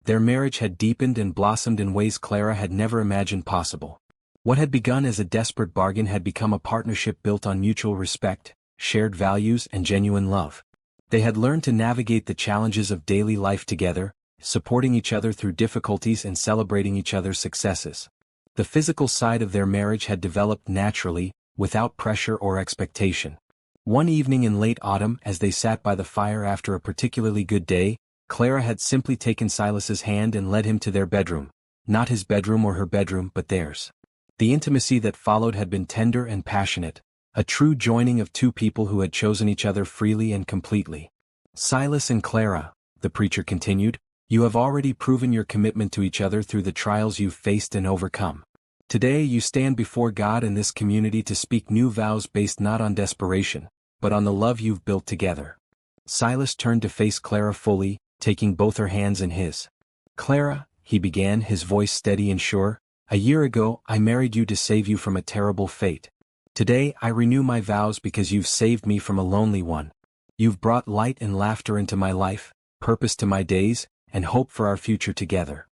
Their marriage had deepened and blossomed in ways Clara had never imagined possible. What had begun as a desperate bargain had become a partnership built on mutual respect, shared values, and genuine love. They had learned to navigate the challenges of daily life together, supporting each other through difficulties and celebrating each other's successes. The physical side of their marriage had developed naturally, without pressure or expectation. One evening in late autumn, as they sat by the fire after a particularly good day, Clara had simply taken Silas's hand and led him to their bedroom. Not his bedroom or her bedroom, but theirs. The intimacy that followed had been tender and passionate, a true joining of two people who had chosen each other freely and completely. "Silas and Clara," the preacher continued, "you have already proven your commitment to each other through the trials you've faced and overcome. Today you stand before God and this community to speak new vows based not on desperation, but on the love you've built together." Silas turned to face Clara fully, taking both her hands in his. "Clara," he began, his voice steady and sure, "a year ago I married you to save you from a terrible fate. Today I renew my vows because you've saved me from a lonely one. You've brought light and laughter into my life, purpose to my days, and hope for our future together."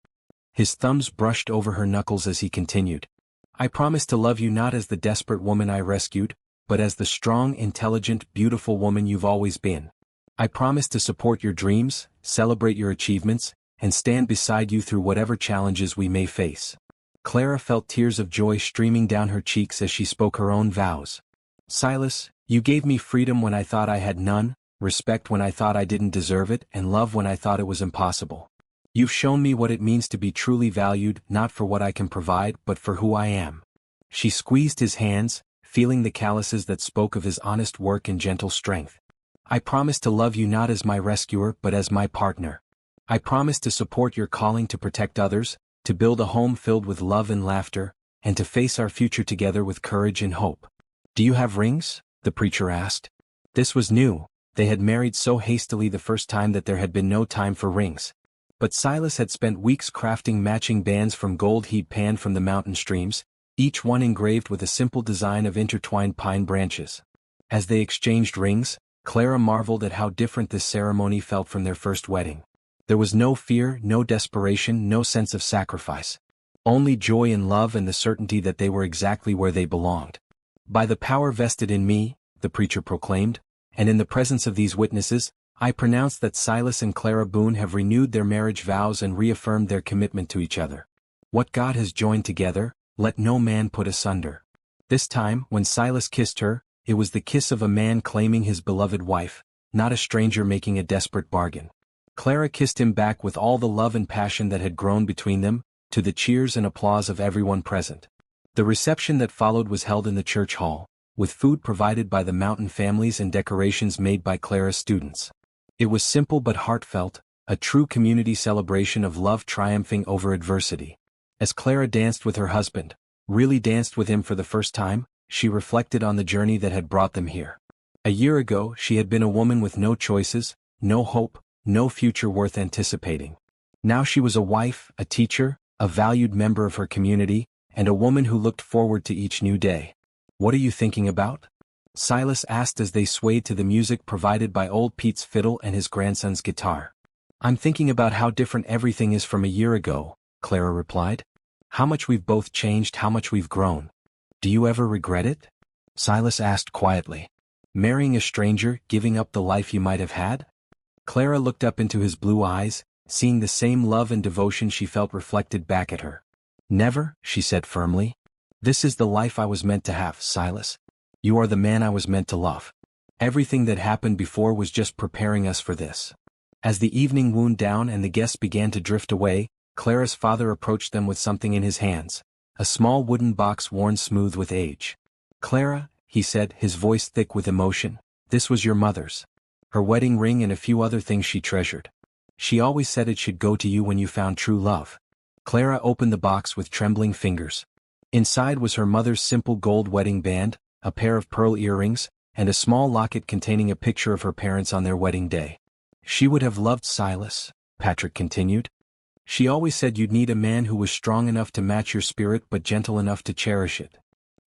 His thumbs brushed over her knuckles as he continued. "I promise to love you not as the desperate woman I rescued, but as the strong, intelligent, beautiful woman you've always been. I promise to support your dreams, celebrate your achievements, and stand beside you through whatever challenges we may face." Clara felt tears of joy streaming down her cheeks as she spoke her own vows. "Silas, you gave me freedom when I thought I had none, respect when I thought I didn't deserve it, and love when I thought it was impossible. You've shown me what it means to be truly valued, not for what I can provide, but for who I am. She squeezed his hands, feeling the calluses that spoke of his honest work and gentle strength. I promise to love you not as my rescuer but as my partner. I promise to support your calling to protect others, to build a home filled with love and laughter, and to face our future together with courage and hope. Do you have rings? The preacher asked. This was new. They had married so hastily the first time that there had been no time for rings. But Silas had spent weeks crafting matching bands from gold he'd panned from the mountain streams, each one engraved with a simple design of intertwined pine branches. As they exchanged rings, Clara marveled at how different this ceremony felt from their first wedding. There was no fear, no desperation, no sense of sacrifice. Only joy and love and the certainty that they were exactly where they belonged. By the power vested in me, the preacher proclaimed, and in the presence of these witnesses, I pronounce that Silas and Clara Boone have renewed their marriage vows and reaffirmed their commitment to each other. What God has joined together, let no man put asunder. This time, when Silas kissed her, it was the kiss of a man claiming his beloved wife, not a stranger making a desperate bargain. Clara kissed him back with all the love and passion that had grown between them, to the cheers and applause of everyone present. The reception that followed was held in the church hall, with food provided by the Mountain families and decorations made by Clara's students. It was simple but heartfelt, a true community celebration of love triumphing over adversity. As Clara danced with her husband, really danced with him for the first time, she reflected on the journey that had brought them here. A year ago she had been a woman with no choices, no hope, no future worth anticipating. Now she was a wife, a teacher, a valued member of her community, and a woman who looked forward to each new day. What are you thinking about? Silas asked as they swayed to the music provided by old Pete's fiddle and his grandson's guitar. I'm thinking about how different everything is from a year ago, Clara replied. How much we've both changed, how much we've grown. Do you ever regret it? Silas asked quietly. Marrying a stranger, giving up the life you might have had? Clara looked up into his blue eyes, seeing the same love and devotion she felt reflected back at her. Never, she said firmly. This is the life I was meant to have, Silas. You are the man I was meant to love. Everything that happened before was just preparing us for this. As the evening wound down and the guests began to drift away, Clara's father approached them with something in his hands, a small wooden box worn smooth with age. Clara, he said, his voice thick with emotion, this was your mother's. Her wedding ring and a few other things she treasured. She always said it should go to you when you found true love. Clara opened the box with trembling fingers. Inside was her mother's simple gold wedding band, a pair of pearl earrings, and a small locket containing a picture of her parents on their wedding day. She would have loved Silas, Patrick continued. She always said you'd need a man who was strong enough to match your spirit but gentle enough to cherish it.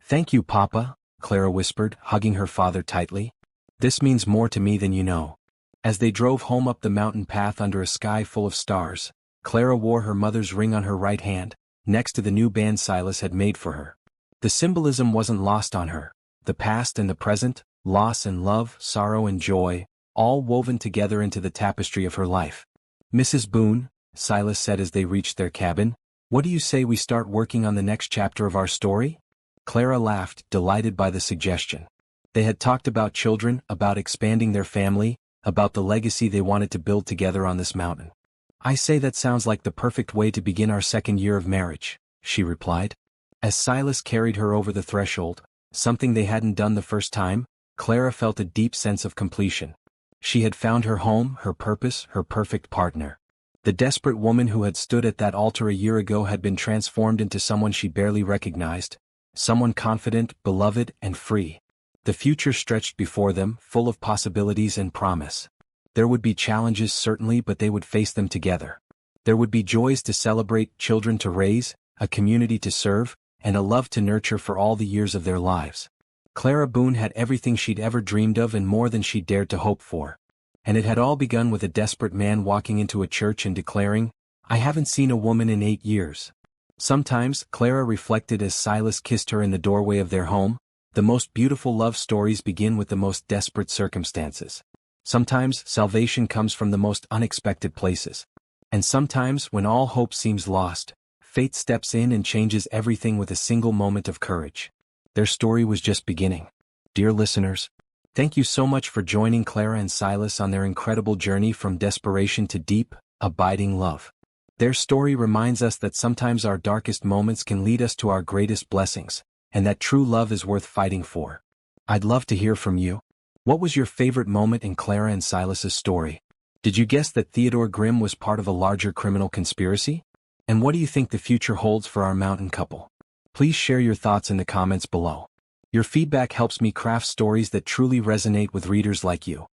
Thank you, Papa, Clara whispered, hugging her father tightly. This means more to me than you know. As they drove home up the mountain path under a sky full of stars, Clara wore her mother's ring on her right hand, next to the new band Silas had made for her. The symbolism wasn't lost on her. The past and the present, loss and love, sorrow and joy, all woven together into the tapestry of her life. Mrs. Boone, Silas said as they reached their cabin, what do you say we start working on the next chapter of our story? Clara laughed, delighted by the suggestion. They had talked about children, about expanding their family, about the legacy they wanted to build together on this mountain. I say that sounds like the perfect way to begin our second year of marriage, she replied. As Silas carried her over the threshold, something they hadn't done the first time, Clara felt a deep sense of completion. She had found her home, her purpose, her perfect partner. The desperate woman who had stood at that altar a year ago had been transformed into someone she barely recognized, someone confident, beloved, and free. The future stretched before them, full of possibilities and promise. There would be challenges certainly, but they would face them together. There would be joys to celebrate, children to raise, a community to serve, and a love to nurture for all the years of their lives. Clara Boone had everything she'd ever dreamed of and more than she dared to hope for. And it had all begun with a desperate man walking into a church and declaring, I haven't seen a woman in 8 years. Sometimes, Clara reflected as Silas kissed her in the doorway of their home, the most beautiful love stories begin with the most desperate circumstances. Sometimes, salvation comes from the most unexpected places. And sometimes, when all hope seems lost, fate steps in and changes everything with a single moment of courage. Their story was just beginning. Dear listeners, thank you so much for joining Clara and Silas on their incredible journey from desperation to deep, abiding love. Their story reminds us that sometimes our darkest moments can lead us to our greatest blessings, and that true love is worth fighting for. I'd love to hear from you. What was your favorite moment in Clara and Silas's story? Did you guess that Theodore Grimm was part of a larger criminal conspiracy? And what do you think the future holds for our mountain couple? Please share your thoughts in the comments below. Your feedback helps me craft stories that truly resonate with readers like you.